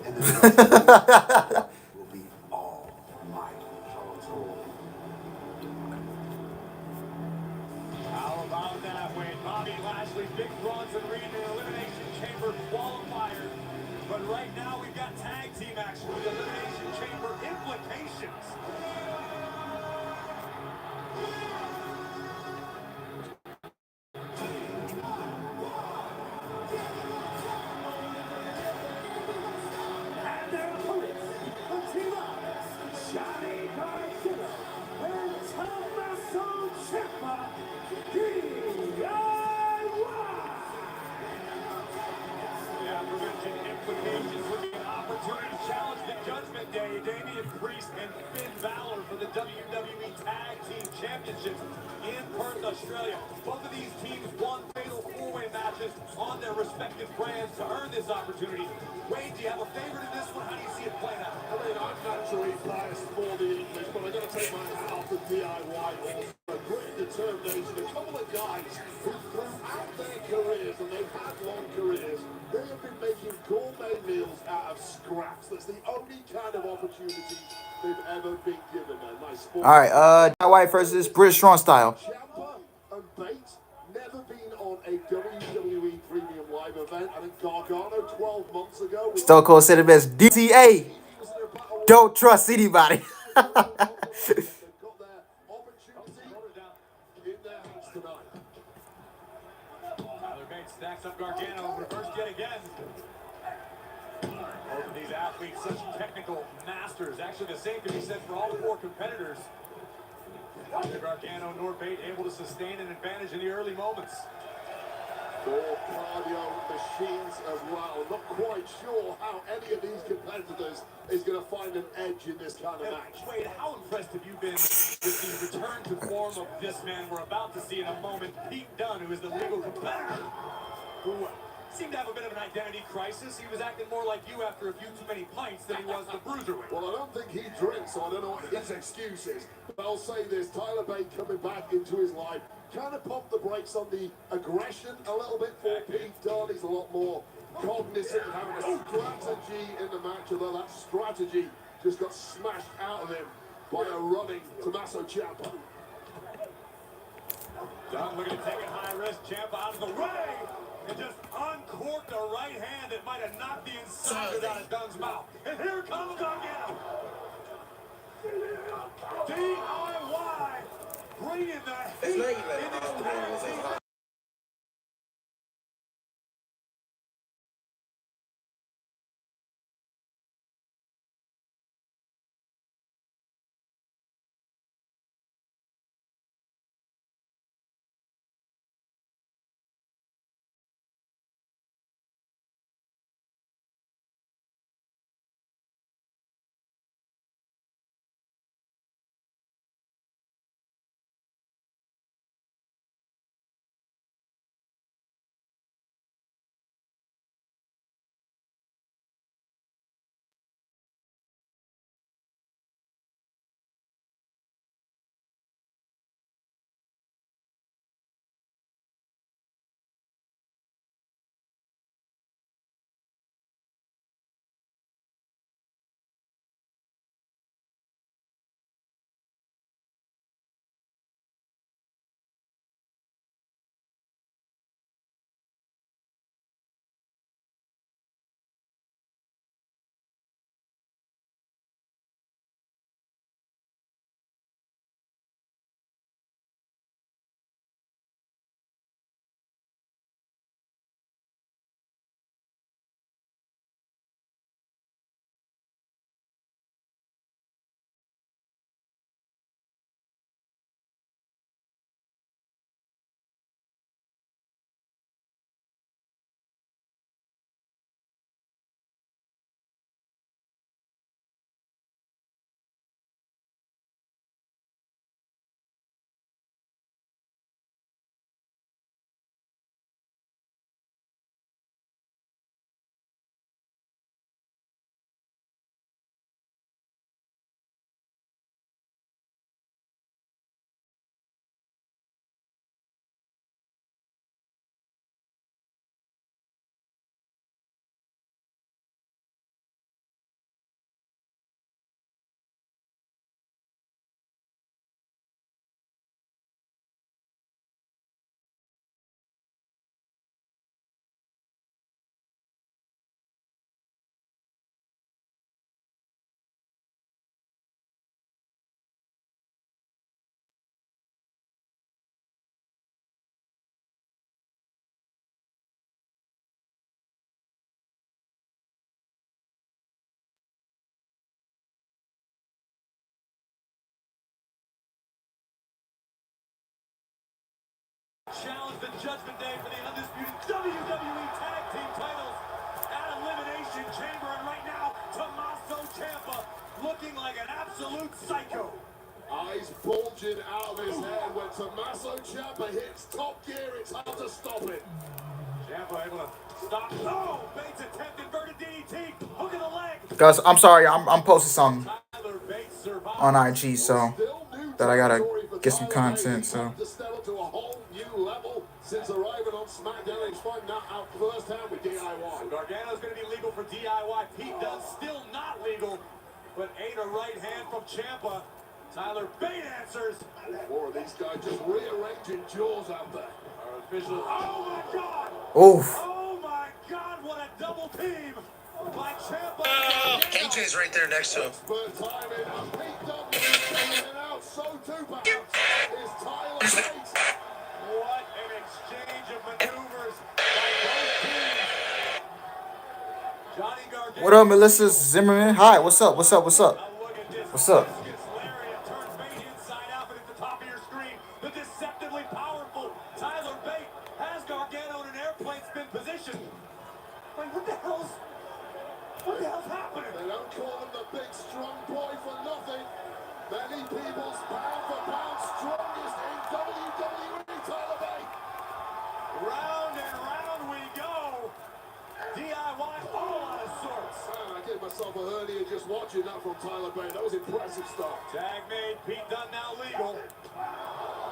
and then WrestleMania will be all mine. How about that, Wade? Bobby Lashley, Big Bronson Reed in the Elimination Chamber qualifier. But right now we've got tag team action with Elimination Chamber implications. And their opponents, the team of Johnny Gargano and Tommaso Ciampa, The aforementioned implications would be an opportunity to challenge the Judgment Day, Damian Priest and Finn Balor for the WWE Tag Team Championships in Perth, Australia. Both of these teams won fatal four-way matches on their respective brands to earn this opportunity. Wade, do you have a favorite in this one? How do you see it playing out? I mean, I'm naturally biased for the English, but I've got to take my hat off to DIY also. A great determination. A couple of guys who throughout their careers, and they've had long careers, they have been making gourmet meals out of scraps. That's the only kind of opportunity they've ever been given. A nice sport. All right, Jay White versus British Strong Style. Ciampa and Bates never been on a WWE Premium Live event. I think Gargano 12 months ago. Stone Cold said it best. DTA. Don't trust anybody. They've got their opportunity in their hands tonight. Tyler Bates stacks up Gargano, reversed yet again. Both of these athletes, such technical masters. Actually, the same can be said for all four competitors. Neither Gargano nor Bate able to sustain an advantage in the early moments. Four cardio machines as well. Not quite sure how any of these competitors is going to find an edge in this kind of match. Wade, how impressed have you been with the return to form of this man we're about to see in a moment? Pete Dunne, who is the legal competitor, who seemed to have a bit of an identity crisis. He was acting more like you after a few too many pints than he was the bruiserweight. Well, I don't think he drinks, so I don't know what his excuse is. But I'll say this, Tyler Bate coming back into his life kind of pumped the brakes on the aggression a little bit for Pete Dunne. He's a lot more cognizant of having a strategy in the match, although that strategy just got smashed out of him by a running Tommaso Ciampa. Dunne looking to take a high risk. Ciampa out of the way and just uncorked a right hand that might have knocked the incisors out of Dunne's mouth. And here comes Gargano. DIY bringing the heat in his tag team. the Judgment Day for the undisputed WWE Tag Team titles at Elimination Chamber. And right now, Tommaso Ciampa looking like an absolute psycho. Eyes bulging out of his head when Tommaso Ciampa hits top gear. It's hard to stop it. Ciampa able to stop. Oh, Bates attempt inverted DDT. Hook of the leg. Guys, I'm sorry. I'm posting something Tyler Bates survives. on IG, so Still new that I gotta territory for get some Tyler content. Bates. So To step up to a whole new level since arriving on Smackdown. He's finding that out firsthand with DIY. Gargano's going to be legal for DIY. Pete Dunne still not legal, but ate a right hand from Ciampa. Tyler Bate answers. More of these guys just rearranging jaws out there. Our official. Oh my God! oof. Oh my God! What a double team by Ciampa. AJ's right there next to him. Expert timing, and Pete Dunne is coming out. So too perhaps is Tyler Bates. What an exchange of maneuvers by both teams. Johnny Gargano. What up, Melissa Zimmerman? Hi, what's up? What's up? What's up? What's up? Turns Bate inside out, but at the top of your screen, the deceptively powerful Tyler Bate has Gargano in an airplane spin position. Like, what the hell's happening? They don't call him the big strong boy for nothing. Many people's pound for pound strongest in WWE, Tyler Bate. Round and round we go. DIY all out of sorts. Man, I gave myself a hernia just watching that from Tyler Bate. That was impressive stuff. Tag made, Pete Dunne now legal.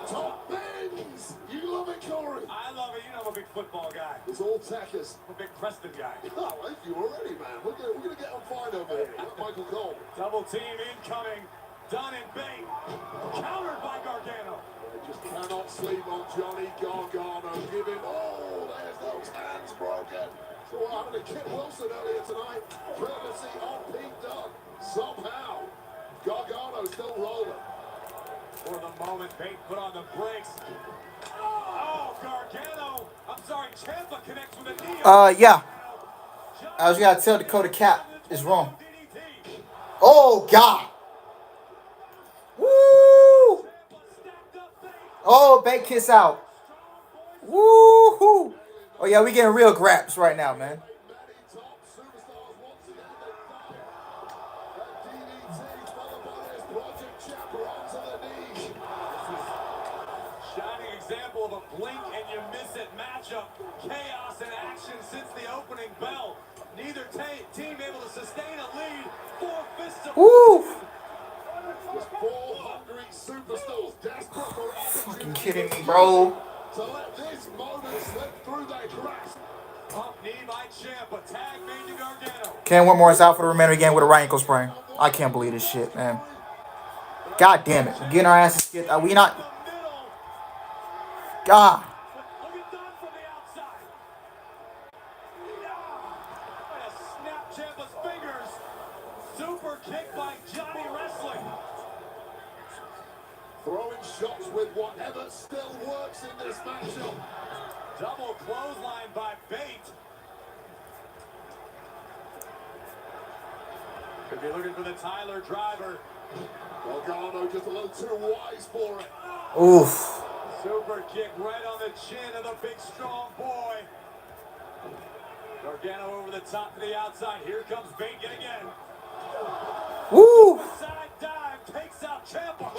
Top bins! You love it, Corey. I love it. You know I'm a big football guy. It's all tackers. I'm a big Preston guy. Oh, I like you already, man. We're gonna get on fine over here. Like Michael Cole. Double team incoming. Dunne and Bate. Countered by Gargano. They just cannot sleep on Johnny Gargano. Give him all. There's those hands broken. So what happened to Kit Wilson earlier tonight? Courtesy on Pete Dunne. Somehow, Gargano's still rolling. For the moment, Bate put on the brakes. Oh, Gargano. I'm sorry, Ciampa connects with a knee. Yeah. I was gotta tell Dakota Cap is wrong. Oh God. Woo! Oh, Bate kiss out. Woo-hoo. Oh yeah, we getting real graps right now, man. Shining example of a blink and you miss it matchup. Chaos in action since the opening bell. Neither team able to sustain a lead. 4 fists of Woo! Just 4 hungry superstars desperate for Fucking kidding me, bro. to let this moment slip through their grasp. Pump knee by Ciampa. Tag made to Gargano. Ken Whitmore is out for the remainder of the game with a right ankle sprain. I can't believe this shit, man. God damn it. We're getting our asses kicked. Are we not? God. Look at Dunne from the outside. Trying to snap Ciampa's fingers. Super kick by Johnny Wrestling. Throwing shots with whatever still works in this matchup. Double clothesline by Bate. Could be looking for the Tyler driver. Gargano just a little too wise for it. Oof. Super kick right on the chin of the big strong boy. Gargano over the top to the outside. Here comes Bate yet again. Woo. Side dive takes out Ciampa.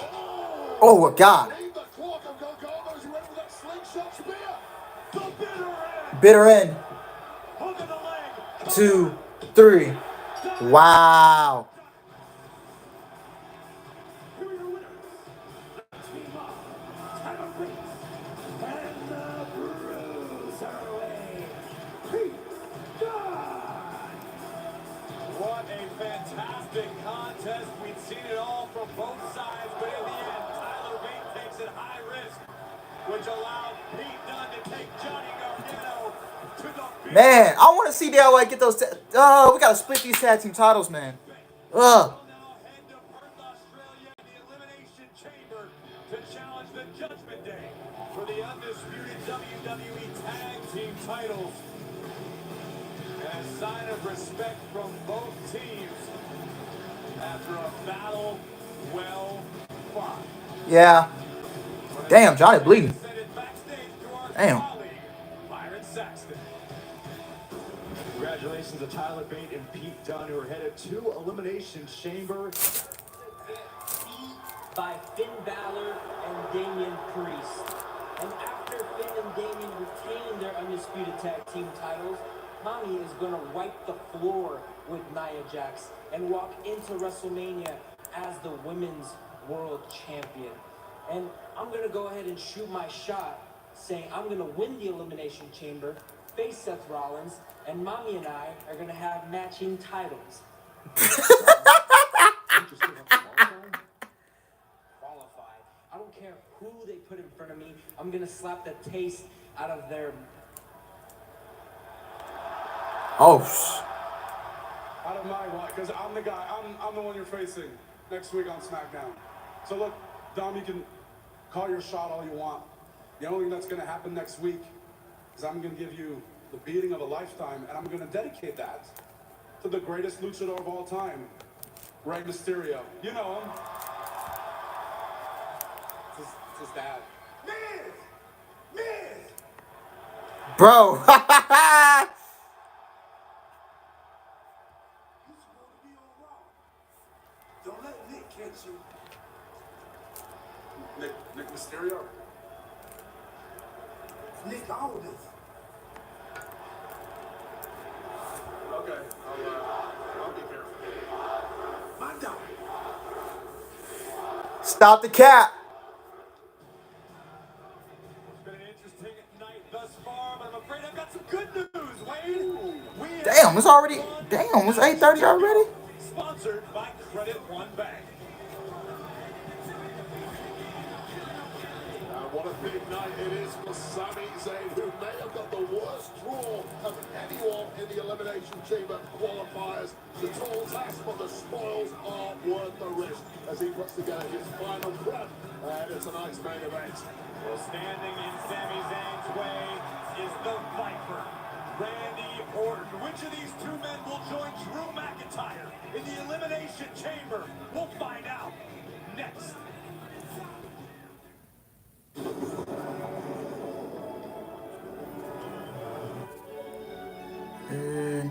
Oh, God. Leave the clock of Gargano's went with that slingshot spear. The bitter end. Bitter end. Hook of the leg. 2, 3. Wow. Here are your winners. The team of Tyler Bate and the Bruiserweight, Pete Dunne. What a fantastic contest. We've seen it all from both sides, but in the end, Tyler Bate takes it high risk, which allowed Pete Dunne to take Johnny Gargano to the Man, I want to see DIY get those. We got to split these tag team titles, man. Ugh. now head to Perth, Australia, the Elimination Chamber to challenge the Judgment Day for the undisputed WWE Tag Team titles. And a sign of respect from both teams after a battle well fought. Yeah. Damn, Johnny bleeding. Send it backstage to our Damn. Byron Saxton. Congratulations to Tyler Bate and Pete Dunne, who are headed to Elimination Chamber. Beat by Finn Balor and Damian Priest. And after Finn and Damian retain their undisputed tag team titles, Mommy is going to wipe the floor with Nia Jax and walk into WrestleMania as the Women's World Champion. And I'm going to go ahead and shoot my shot, saying I'm going to win the Elimination Chamber, face Seth Rollins, and Mommy and I are going to have matching titles. Qualified. I don't care who they put in front of me. I'm going to slap the taste out of their... Oh, Out of my way, because I'm the guy. I'm the one you're facing next week on Smackdown. So look, Dom, you can call your shot all you want. The only thing that's going to happen next week is I'm going to give you the beating of a lifetime, and I'm going to dedicate that to the greatest luchador of all time, Rey Mysterio. You know him. It's his dad. bro. Don't let Nick catch you. Nick Mysterio. Nick Aldis. Okay, I'll be careful. My dog. Stop the cap. It's been an interesting night thus far, but I'm afraid I've got some good news, Wade. Damn, it's already. Damn, it's 8:30 already. Sponsored by Credit One Bank. What a big night it is for Sami Zayn, who may have got the worst draw of anyone in the Elimination Chamber qualifiers. The tall task, but the spoils are worth the risk as he puts together his final prep. And it's a nice main event. Well, standing in Sami Zayn's way is the Viper, Randy Orton. Which of these two men will join Drew McIntyre in the Elimination Chamber? We'll find out next. And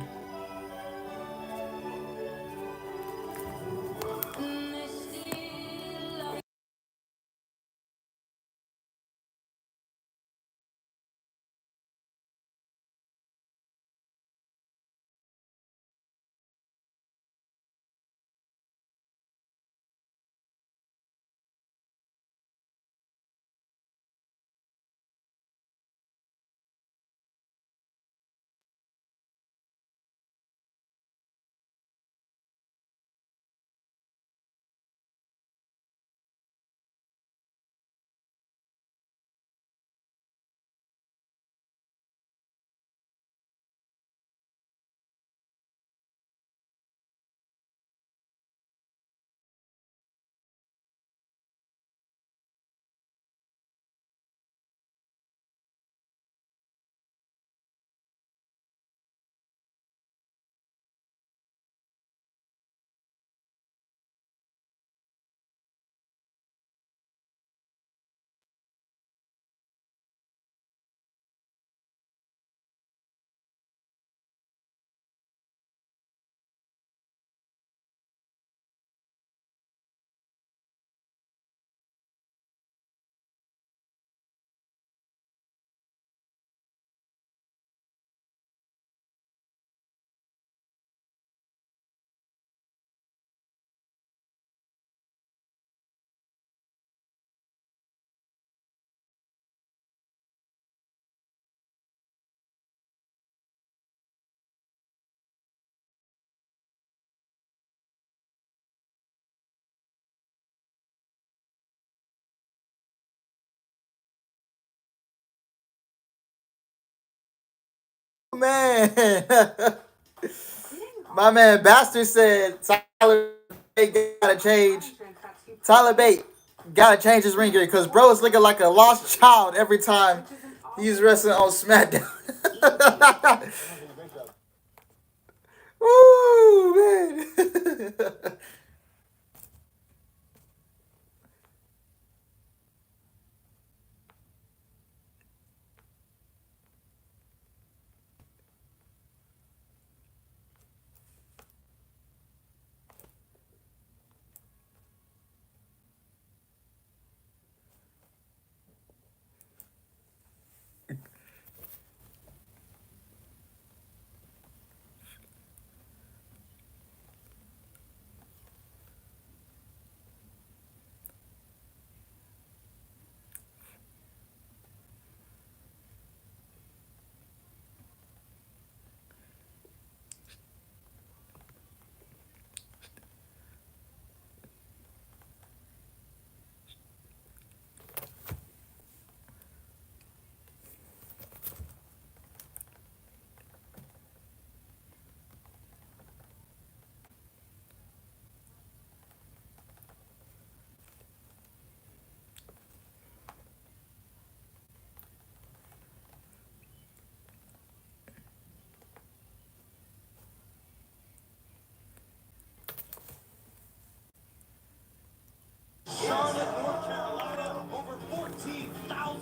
man, my man Bastard said Tyler Bate gotta change. Tyler Bate gotta change his ring gear because bro is looking like a lost child every time he's wrestling on SmackDown. Woo, man.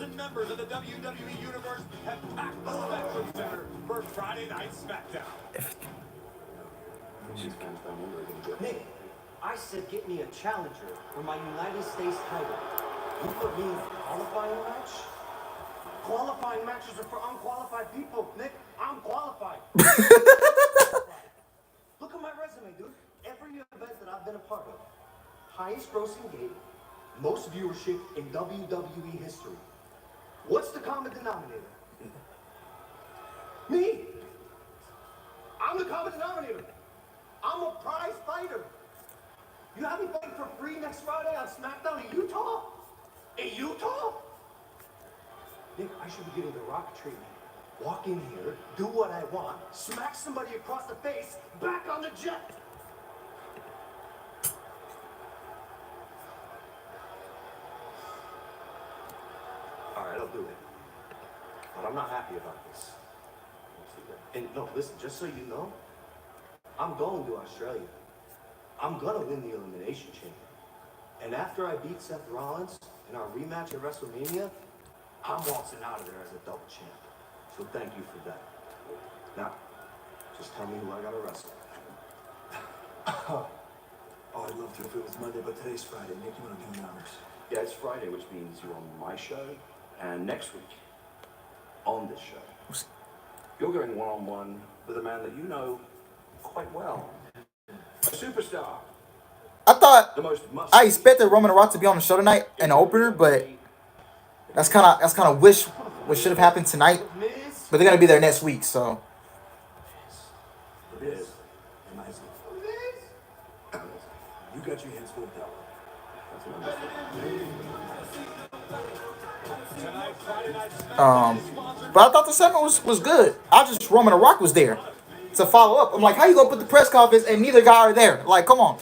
dozen members of the WWE Universe have packed the Spectrum Center for Friday Night Smackdown. Nick, I said get me a challenger for my United States title. You put me in a qualifying match? Qualifying matches are for unqualified people, Nick. I'm qualified. Look at my resume, dude. Every event that I've been a part of. Highest grossing gate, most viewership in WWE history. What's the common denominator? Me. I'm the common denominator. I'm a prize fighter. You have me fighting for free next Friday on Smackdown in Utah? In Utah? Nick, I should be getting the Rock treatment. Walk in here, do what I want, smack somebody across the face, back on the jet. All right, I'll do it. But I'm not happy about this. And no, listen, just so you know, I'm going to Australia. I'm gonna win the Elimination Chamber. And after I beat Seth Rollins in our rematch at WrestleMania, I'm waltzing out of there as a double champ. So thank you for that. Now, just tell me who I gotta wrestle. Oh, I'd love to if it was Monday, but today's Friday. Nick, you want to do the honors? Yeah, it's Friday, which means you're on my show, and next week, on this show, you're going one-on-one with a man that you know quite well. A superstar. I thought The most I expected Roman Reigns to be on the show tonight in the opener, but that's kind of wish what should have happened tonight. But they're gonna be there next week, so. It is. You got your hands full of doubt. But I thought the segment was good. I just Roman and Rock was there to follow up. I'm like, how you gonna put the press conference and neither guy are there? Like, come on.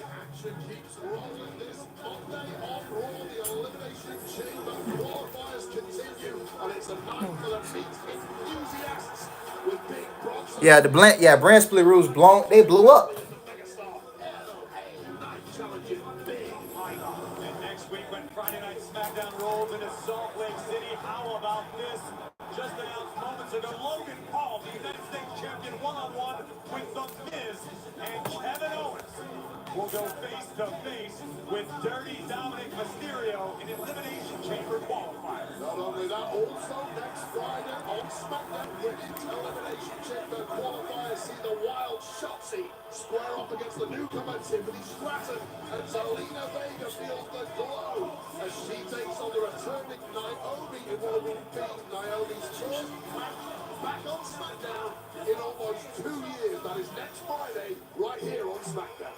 Action keeps rolling this Monday on Raw. The Elimination Chamber qualifiers continue, and it's a night for the meat enthusiasts with big bronze. Yeah, brand split rules blown. They blew up. And next week when Friday Night Smackdown rolls into Salt Lake City, how about this? Just announced moments ago, Logan Paul, the United States champion, one-on-one with The Miz and Kevin Owens will go face-to-face with Dirty Dominic Mysterio in Elimination Chamber qualifiers. Not only that, also next Friday on SmackDown, Women's Elimination Chamber qualifiers see the Wild Shotzi square off against the newcomer Tiffany Stratton, and Zelina Vega feels the glow as she takes on the returning Naomi in what will be Naomi's first match back on SmackDown in almost 2 years. That is next Friday, right here on SmackDown.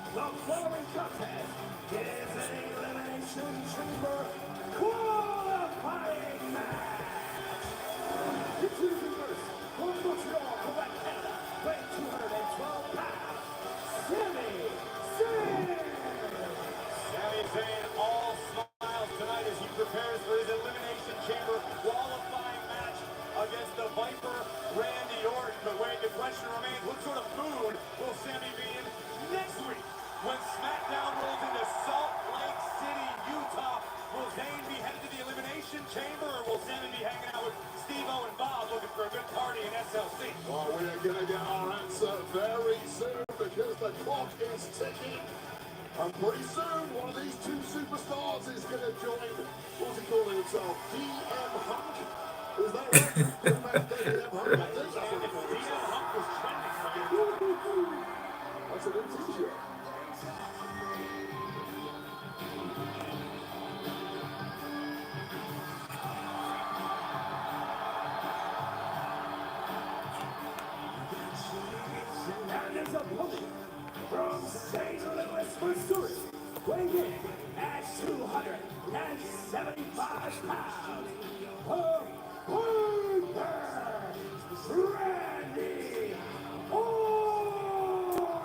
The following contest is an Elimination Chamber qualifying match. Introducing from Montreal, Quebec, Canada, weighing 212 pounds, Sami Zayn. Sami Zayn all smiles tonight as he prepares for his Elimination Chamber qualifying match against the Viper, Randy Orton. But wait, the question remains, what sort of mood will Sami be in next week? When Smackdown rolls into Salt Lake City, Utah, will Zayn be headed to the Elimination Chamber, or will Sami be hanging out with Steve-O and Bob looking for a good party in SLC? Well, we are going to get our answer very soon because the clock is ticking. And pretty soon, one of these two superstars is going to join, what's he calling himself? DM Hunk? Is that right? DM Hunk? I think that's what he calls himself. DM Hunk was trending for you. That's a new t-shirt. And there's a bully from St. Louis, Missouri, weighing in at 275 pounds, the Viper, Randy Orton.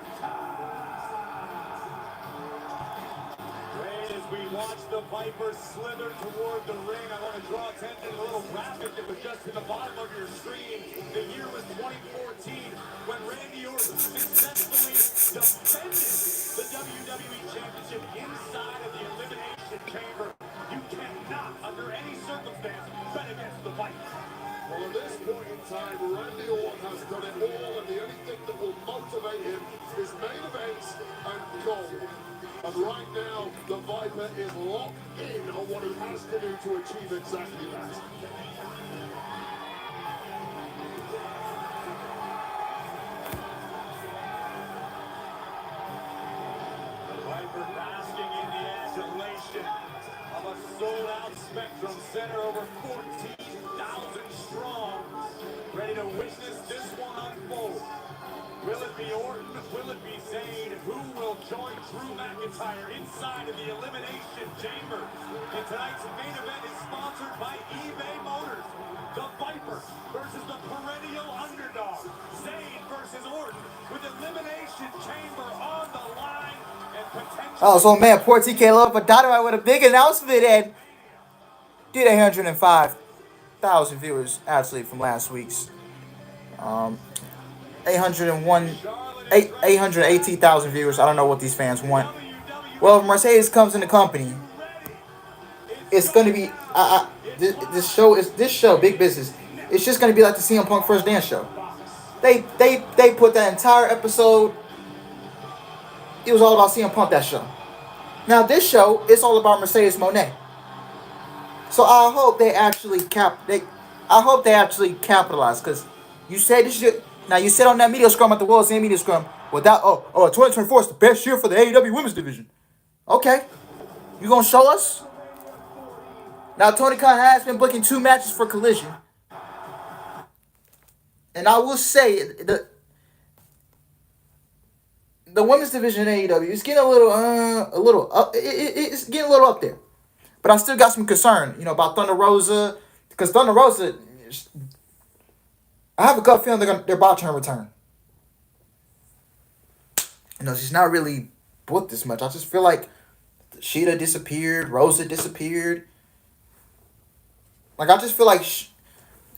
Great as we watch watch the Viper slither toward the ring. I want to draw attention to a little graphic that was just in the bottom of your screen. The year was 2014 when Randy Orton successfully defended the WWE Championship inside of the Elimination Chamber. You cannot, under any circumstance, bet against the Viper. Well, at this point in time, Randy Orton has done it all, and the only thing that will motivate him is main events and gold. And right now, the Viper is locked in on what he has to do to achieve exactly that. The Viper basking in the adulation of a sold-out Spectrum Center, over 14,000 strong, ready to witness this one unfold. Will it be Orton? Will it be Zayn? Who will join Drew McIntyre inside of the Elimination Chamber? And tonight's main event is sponsored by eBay Motors. The Viper versus the perennial underdog. Zayn versus Orton with Elimination Chamber on the line and potential. Oh, so man, poor TK Love, but Dynamite with a big announcement and did 805,000 viewers actually from last week's. 818,000 viewers. I don't know what these fans want. Well, if Mercedes comes in the company, it's going to be this show, Big Business. It's just going to be like the CM Punk First Dance show. They put that entire episode. It was all about CM Punk, that show. Now this show, it's all about Mercedes Moné. So I hope they actually capitalize, because you said this shit. Now you said on that media scrum at the World's End Media Scrum, 2024 is the best year for the AEW Women's Division. Okay, you gonna show us? Now Tony Khan has been booking 2 matches for Collision, and I will say the Women's Division in AEW is getting a little up. It's getting a little up there, but I still got some concern, about Thunder Rosa, because Thunder Rosa, I have a gut feeling they're about to return. She's not really booked this much. I just feel like Sheeta disappeared, Rosa disappeared. Like, I just feel like,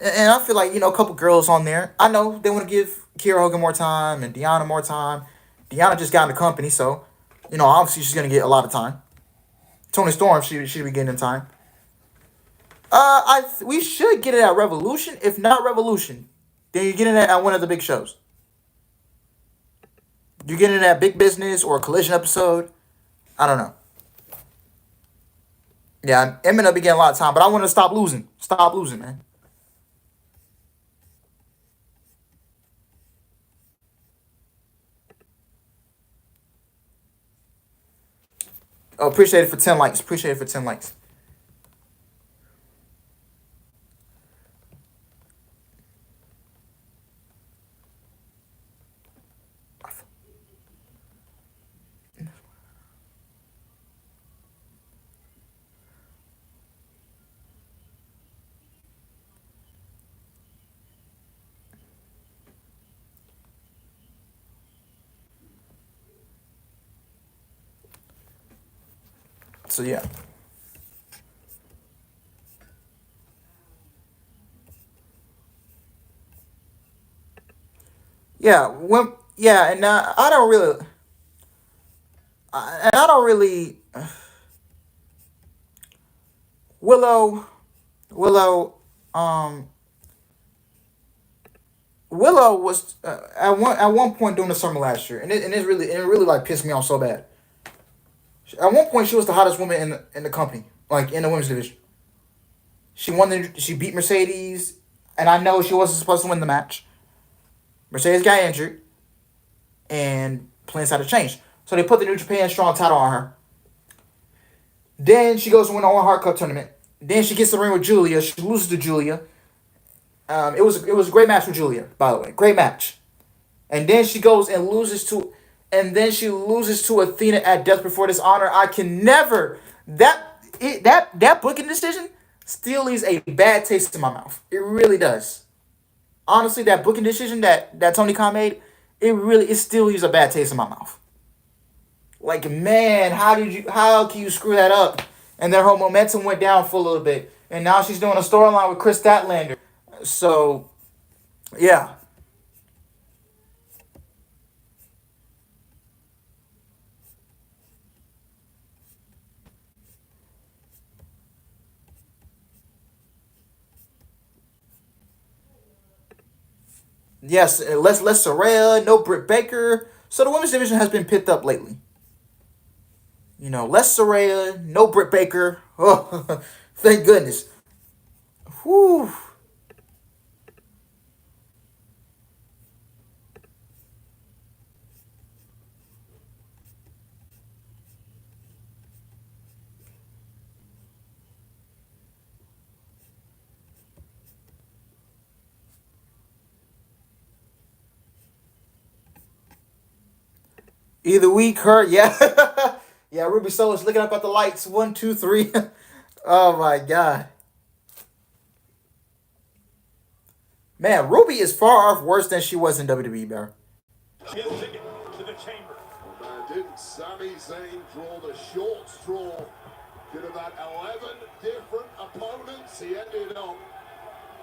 and I feel like, a couple girls on there. I know they want to give Kiera Hogan more time and Deanna more time. Deanna just got in the company, so, obviously she's going to get a lot of time. Toni Storm, she should be getting in time. We should get it at Revolution. If not Revolution, then you're getting it at one of the big shows. You're getting it at Big Business or a Collision episode. I don't know. Yeah, I'm gonna be getting a lot of time, but I want to stop losing. Stop losing, man. Oh, appreciate it for 10 likes. Appreciate it for 10 likes. So yeah. And I don't really Willow was at one point during the summer last year, and it really like pissed me off so bad. At one point, she was the hottest woman in the company, like in the women's division. She beat Mercedes, and I know she wasn't supposed to win the match. Mercedes got injured, and plans had to change. So they put the New Japan Strong title on her. Then she goes to win the Owen Hart Cup tournament. Then she gets the ring with Julia. She loses to Julia. It was a great match with Julia, by the way. Great match. And then she goes and loses to Athena at Death Before Dishonor. I can never that booking decision still leaves a bad taste in my mouth. It really does. Honestly, that booking decision that Tony Khan made, it still leaves a bad taste in my mouth. Like, man, how can you screw that up and then her momentum went down for a little bit, and now she's doing a storyline with Chris Statlander. So yeah. Yes, less Saraya, no Britt Baker. So the women's division has been picked up lately. You know, less Saraya, no Britt Baker. Oh, thank goodness. Whew. Either week, her, yeah. Yeah, Ruby Solis looking up at the lights. 1, 2, 3. Oh my god. Man, Ruby is far off worse than she was in WWE, bro. His ticket to the chamber. Man, didn't Sami Zayn draw the short straw? Could have had 11 different opponents. He ended up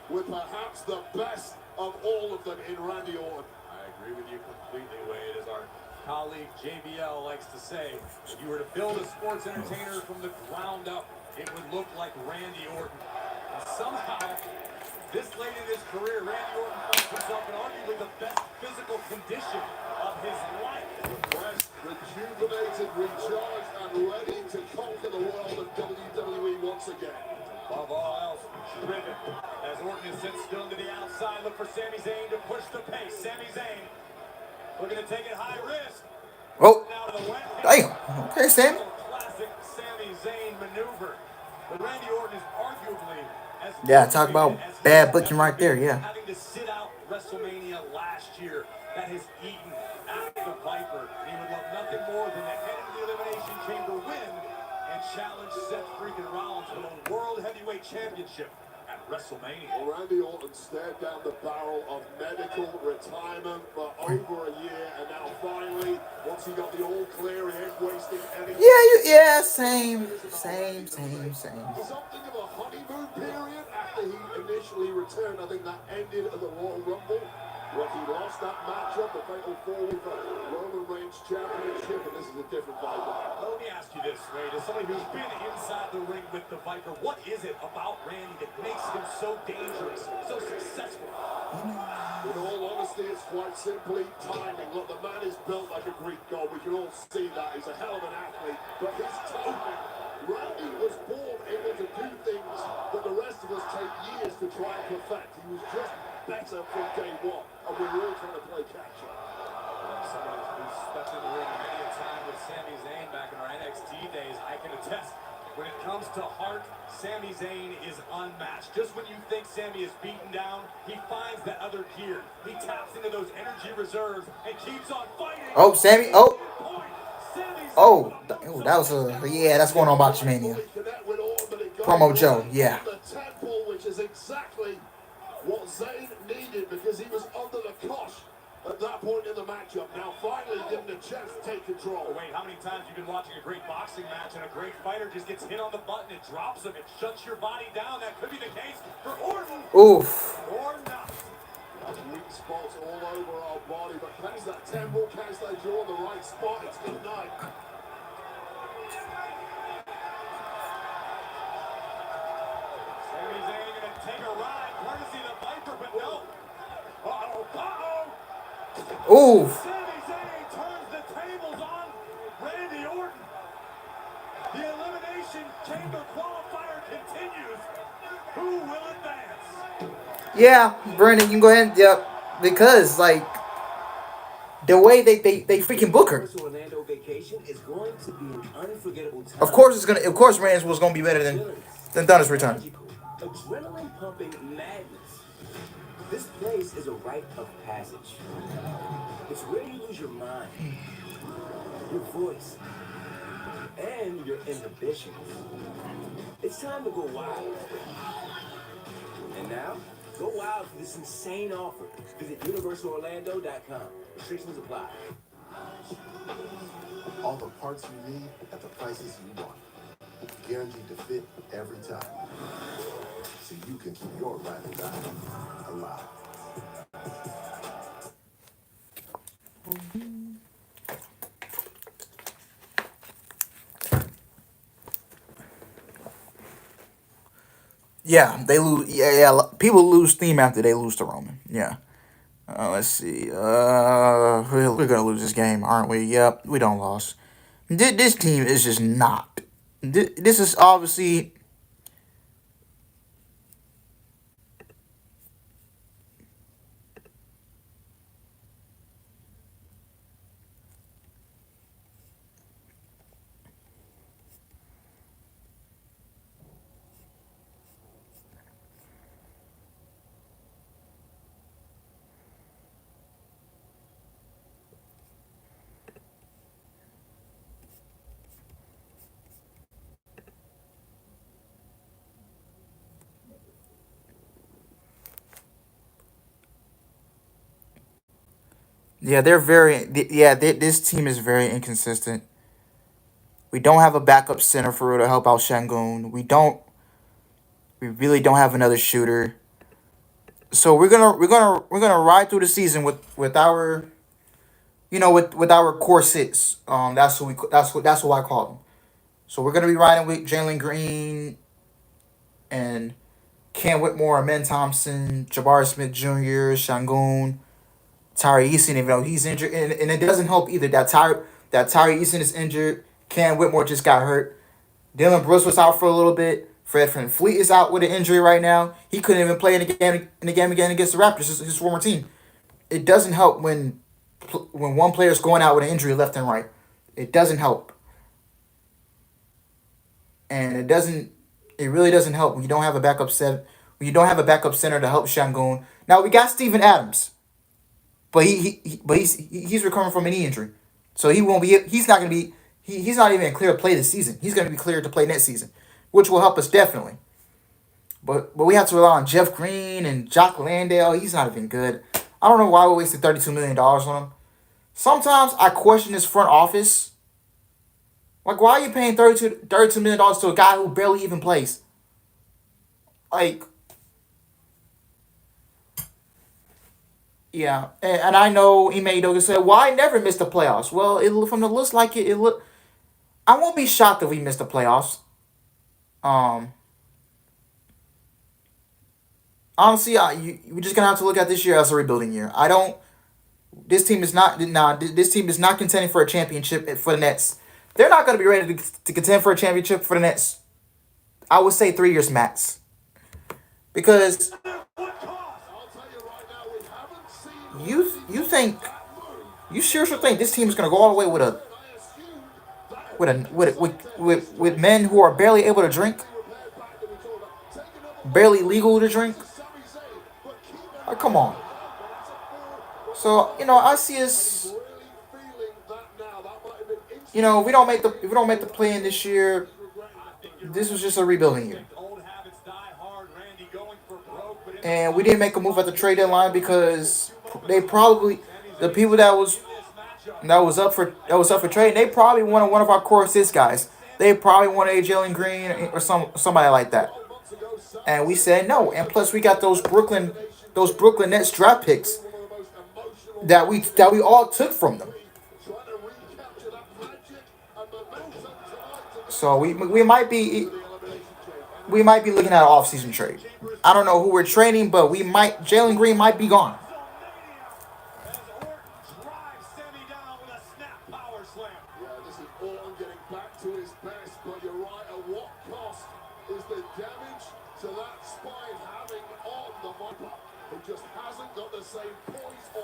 with perhaps the best of all of them in Randy Orton. I agree with you completely, Wade. As our colleague JBL likes to say, if you were to build a sports entertainer from the ground up, it would look like Randy Orton. And somehow, this late in his career, Randy Orton finds himself in arguably the best physical condition of his life. Refreshed, rejuvenated, recharged, and ready to conquer the world of WWE once again. Above all else, driven. As Orton is sent still to the outside, look for Sami Zayn to push the pace. Sami Zayn looking to take it high risk. Oh, Now to the wet damn. Okay, Sam. classic Sami Zayn maneuver. But Randy Orton is arguably as Yeah, talk about as he bad has booking ever right there, been. yeah. Having to sit out WrestleMania last year, that has eaten at the Viper. He would love nothing more than to head into the Elimination Chamber win and challenge Seth freaking Rollins for the World Heavyweight Championship at WrestleMania. Well, Randy Orton stared down the barrel of medical retirement for over a year, and now finally, once he got the all clear, he ain't wasting any. Yeah, same. Something of a honeymoon period after he initially returned. I think that ended at the Royal Rumble when he lost that matchup, the fatal 4-way for Roman Reigns Championship, and this is a different vibe. Let me ask you this, Wade. As somebody who's been inside the ring with the Viper, what is it about Randy that makes him so dangerous, so successful? In all honesty, it's quite simply timing. Look, the man is built like a Greek god. We can all see that. He's a hell of an athlete. But his timing, Randy was born able to do things that the rest of us take years to try and perfect. He was just better from day one. And we were all trying to play catch-up. Somebody who's stepped in the ring many a time with Sami Zayn back in our NXT days, I can attest. When it comes to heart, Sami Zayn is unmatched. Just when you think Sami is beaten down, he finds that other gear. He taps into those energy reserves and keeps on fighting. Oh, Sammy. Oh, that was yeah, that's going on Botchamania. Promo Joe, yeah. The temple, which is exactly what Zayn needed because he was under the cosh at that point in the matchup. Now finally given a chance to take control. Wait, how many times you've been watching a great boxing match and a great fighter just gets hit on the button and drops him? It shuts your body down. That could be the case for Orton. Oof. Or not. Weak spots all over our body, but catch that temple, catch that jaw in the right spot. It's good night. Sami Zayn gonna take a ride, courtesy of the Viper, but no. Oof. Sami Zayn turns the tables on Randy Orton. The Elimination Chamber qualifier continues. Who will advance? Yeah, Brandon, you can go ahead. Yep, because like the way they freaking book her. Orlando vacation is going to be an unforgettable time. Of course, Reigns was gonna be better than Thunder's return. Adrenaline pumping madness. This place is a rite of passage. It's where you lose your mind, your voice, and your inhibitions. It's time to go wild. And now, go wild for this insane offer. Visit UniversalOrlando.com. Restrictions apply. All the parts you need at the prices you want. Guaranteed to fit every time. So you can keep your ride or die alive. Yeah, they lose. Yeah. People lose steam after they lose to Roman. Yeah. Let's see. We're gonna lose this game, aren't we? Yep, we don't lost. This team is just not. This is obviously. Yeah, they're very. Yeah, this team is very inconsistent. We don't have a backup center for real to help out Shangun. We don't. We really don't have another shooter. So we're gonna ride through the season with our with our core six. That's what I call them. So we're gonna be riding with Jalen Green and Cam Whitmore, Amen Thompson, Jabari Smith Jr., Shangun, Tyree Eason, even though he's injured, and it doesn't help either that Tyree Eason is injured. Cam Whitmore just got hurt. Dylan Brooks was out for a little bit. Fred Fleet is out with an injury right now. He couldn't even play in the game again against the Raptors, his former team. It doesn't help when one player is going out with an injury left and right. It doesn't help, and it really doesn't help when you don't have a backup set. When you don't have a backup center to help Shangun. Now we got Steven Adams, but he's recovering from a knee injury, so he won't be. He's not gonna be. He's not even clear to play this season. He's gonna be cleared to play next season, which will help us definitely. But we have to rely on Jeff Green and Jock Landale. He's not even good. I don't know why we wasted $32 million on him. Sometimes I question this front office. Like, why are you paying $32 million to a guy who barely even plays? Like, yeah. And I know Ime Udoka said, well, I never missed the playoffs. Well, from the looks like it look. I won't be shocked if we miss the playoffs. Honestly, we're just gonna have to look at this year as a rebuilding year. I don't. This team is not. Nah, this team is not contending for a championship for the Nets. They're not gonna be ready to contend for a championship for the Nets. I would say 3 years max. Because you seriously think this team is gonna go all the way with men who are barely able to drink, barely legal to drink? Like, come on. So I see us. If we don't make the play in this year, this was just a rebuilding year. And we didn't make a move at the trade deadline because the people that was up for trade, they probably wanted one of our core six guys. They probably wanted a Jalen Green or somebody like that. And we said no. And plus we got those Brooklyn Nets draft picks that we all took from them. So we might be looking at an off-season trade. I don't know who we're trading, but Jalen Green might be gone.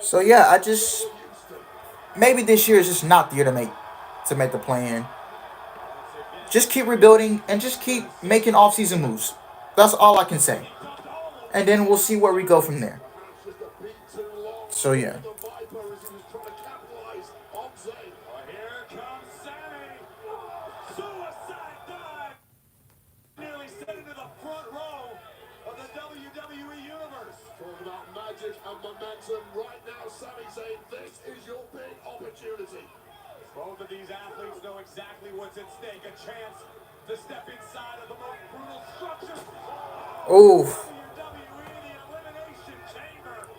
So yeah, maybe this year is just not the year to make the play-in. Just keep rebuilding and just keep making off-season moves. That's all I can say. And then we'll see where we go from there. So yeah. Right now, Sami Zayn, this is your big opportunity. Both of these athletes know exactly what's at stake. A chance to step inside of the most brutal structure. Oh. WWE, the Elimination Chamber.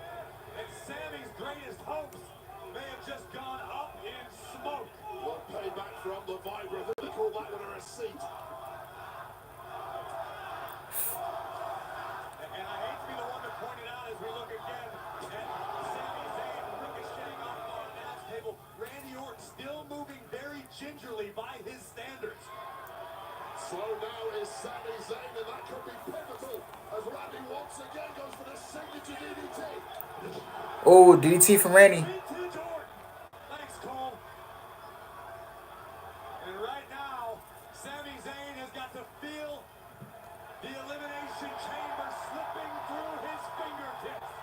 And Sammy's greatest hopes may have just gone up in smoke. Well, payback from the Viper. They call that one a receipt. And I hate to be the one to point it out as we look again at Sami Zayn ricocheting off our announce table. Randy Orton still moving very gingerly by his standards. So now is Sami Zayn, and that could be pivotal as Randy once again goes for the signature DDT. Oh, DDT from Randy. Vintage Orton. Thanks, Cole. And right now, Sami Zayn has got to feel the Elimination Chamber slipping through his fingertips.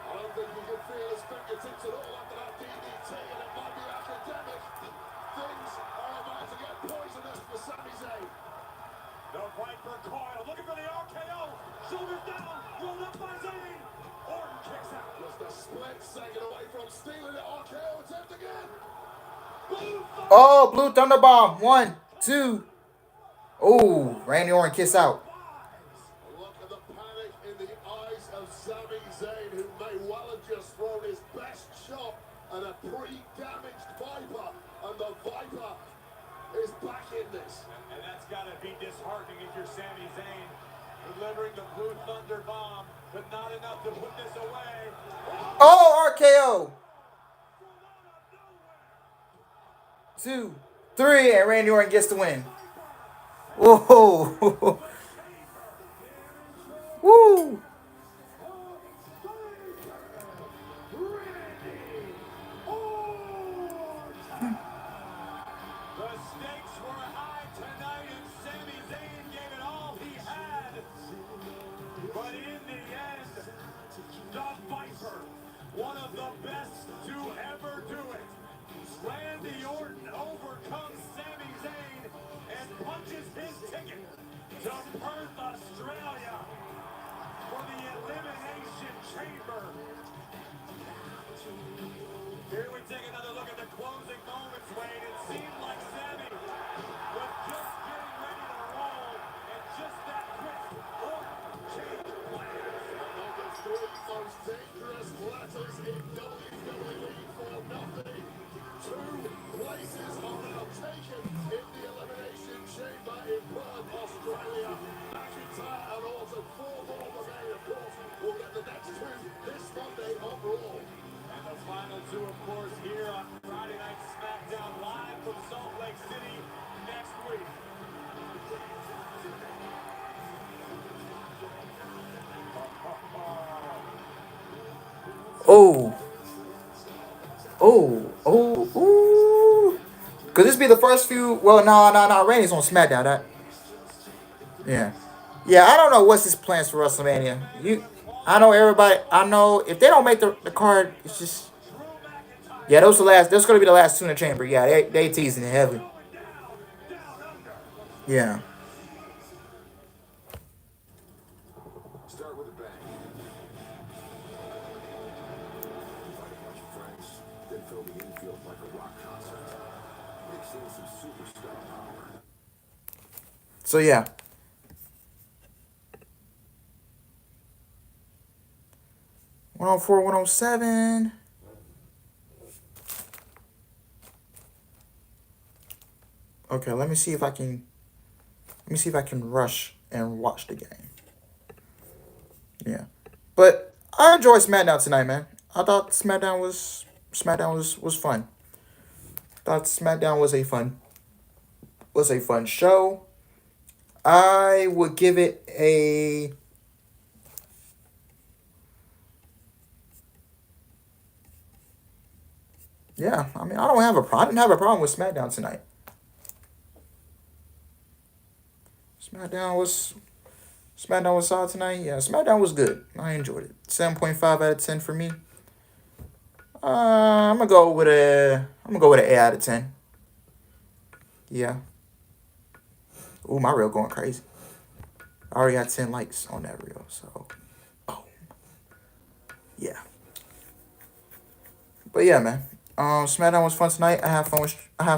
I don't think he can feel his fingertips at all after that DDT, and it might be academic. Things are about to get poisonous for Sami Zayn. The Viper coil, looking for the RKO. Shoulders down, rolled up by Zayn. Orton kicks out. Just a split second away from stealing the RKO attempt again. Oh, Blue Thunder Bomb. 1, 2. Oh, Randy Orton kiss out. Look at the panic in the eyes of Sami Zayn, who may well have just thrown his best shot at a pre-damaged Viper, and the Viper is back in this. And that's got to be disheartening if you're Sami Zayn. Delivering the Blue Thunder Bomb, but not enough to put this away. Oh, RKO. 2, 3, and Randy Orton gets the win. Whoa. Woo. The stakes were high tonight, and Sami Zayn gave it all he had. But in the end, the Viper, one of the best to ever do it. Randy Orton overcomes Sami Zayn and punches his ticket to Perth, Australia for the Elimination Chamber. Here we take another look at the closing moments, Wayne. It seemed like Sami was just getting ready to roll, and just that quick, Orton changed plans. One of the three most dangerous letters in WWE for nothing. 2 places are now taken in the Elimination Chamber in Perth, Australia. McIntyre and Orton, 4 more remain, of course. We'll get the next 2 this Monday on Raw. And the final 2, of course, here on Friday Night Smackdown, live from Salt Lake City next week. Oh. Ooh. Could this be the first few? Well, no. Randy's on SmackDown. Yeah. I don't know what's his plans for WrestleMania. I know everybody. I know if they don't make the card, it's just. Yeah, those are the last. Those gonna be the last 2 in the chamber. Yeah, they teasing it heavily. Yeah. Start with a bang. Invite a bunch of friends, then fill the infield like a rock concert. Mix in some superstar power. So yeah. One on 4, 107. Okay, let me see if I can rush and watch the game. Yeah. But I enjoyed SmackDown tonight, man. I thought SmackDown was fun. Thought SmackDown was a fun show. I would give it a yeah. I mean, I didn't have a problem with SmackDown tonight. SmackDown was solid tonight. Yeah, SmackDown was good. I enjoyed it. 7.5 out of 10 for me. I'm gonna go with an 8 out of 10. Yeah. Ooh, my reel going crazy. I already got 10 likes on that reel, so yeah. But yeah, man. SmackDown was fun tonight. I had fun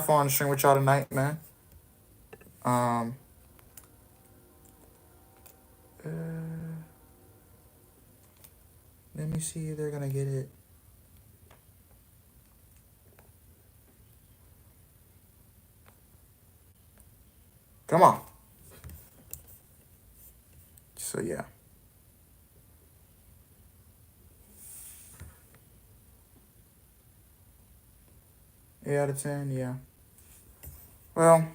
on the stream with y'all tonight, man. Um. Let me see if they're gonna get it. Come on. So yeah. Eight out of 10, yeah. Well,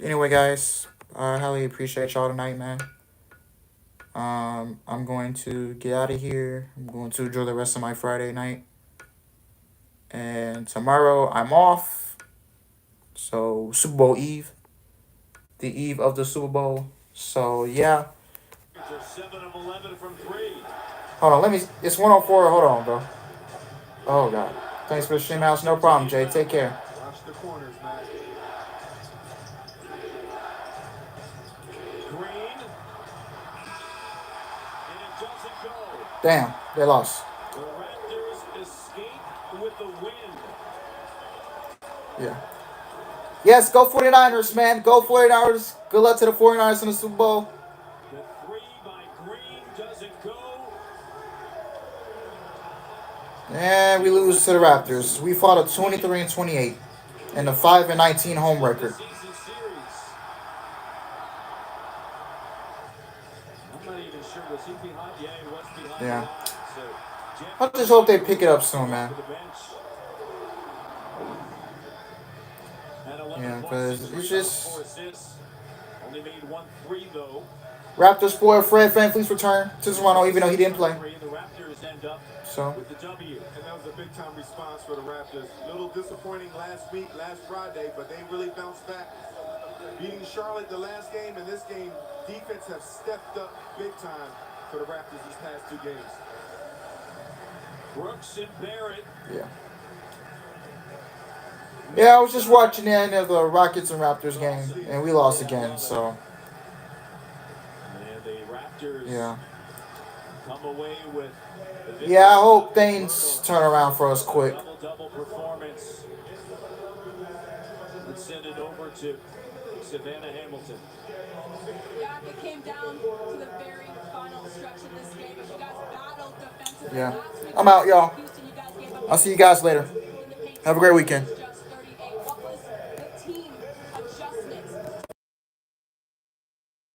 anyway, guys, I highly appreciate y'all tonight, man. I'm going to get out of here. I'm going to enjoy the rest of my Friday night. And tomorrow I'm off. So Super Bowl Eve. The eve of the Super Bowl. So yeah. 7 of 11 from 3. Hold on, let me. It's 104. Hold on, bro. Oh god. Thanks for the stream house. No problem, Jay. Take care. Watch the corners, Matt. Green. And it doesn't go. Damn, they lost. The Raptors escape with the win. Yeah. Yes, go 49ers, man. Go 49ers. Good luck to the 49ers in the Super Bowl. The 3 by Green doesn't go. And we lose to the Raptors. We fought a 23-28 and a 5-19 home record. Season series. I'm not even sure, was he behind? Yeah, he was behind. Yeah. The line. So, I just hope they pick it up soon, man. Yeah, because it's just only made 1-3 though. Raptors spoiled Fred VanVleet's return to Toronto, even though he didn't play. The Raptors end up So with the W. And that was a big time response for the Raptors. A little disappointing last Friday, but they really bounced back. Beating Charlotte the last game and this game, defense have stepped up big time for the Raptors these past 2 games. Brooks and Barrett. yeah. Yeah, I was just watching the end of the Rockets and Raptors game, and we lost again. So And the Raptors yeah. come away with the Yeah, I hope things turn around for us quick. double performance. Let's send it over to Savannah Hamilton. Yeah, it came down to the very final stretch of this game. But you guys battled defensively. Yeah. Last week I'm out, y'all. Houston, you guys gave up I'll see you guys later. Have a great weekend.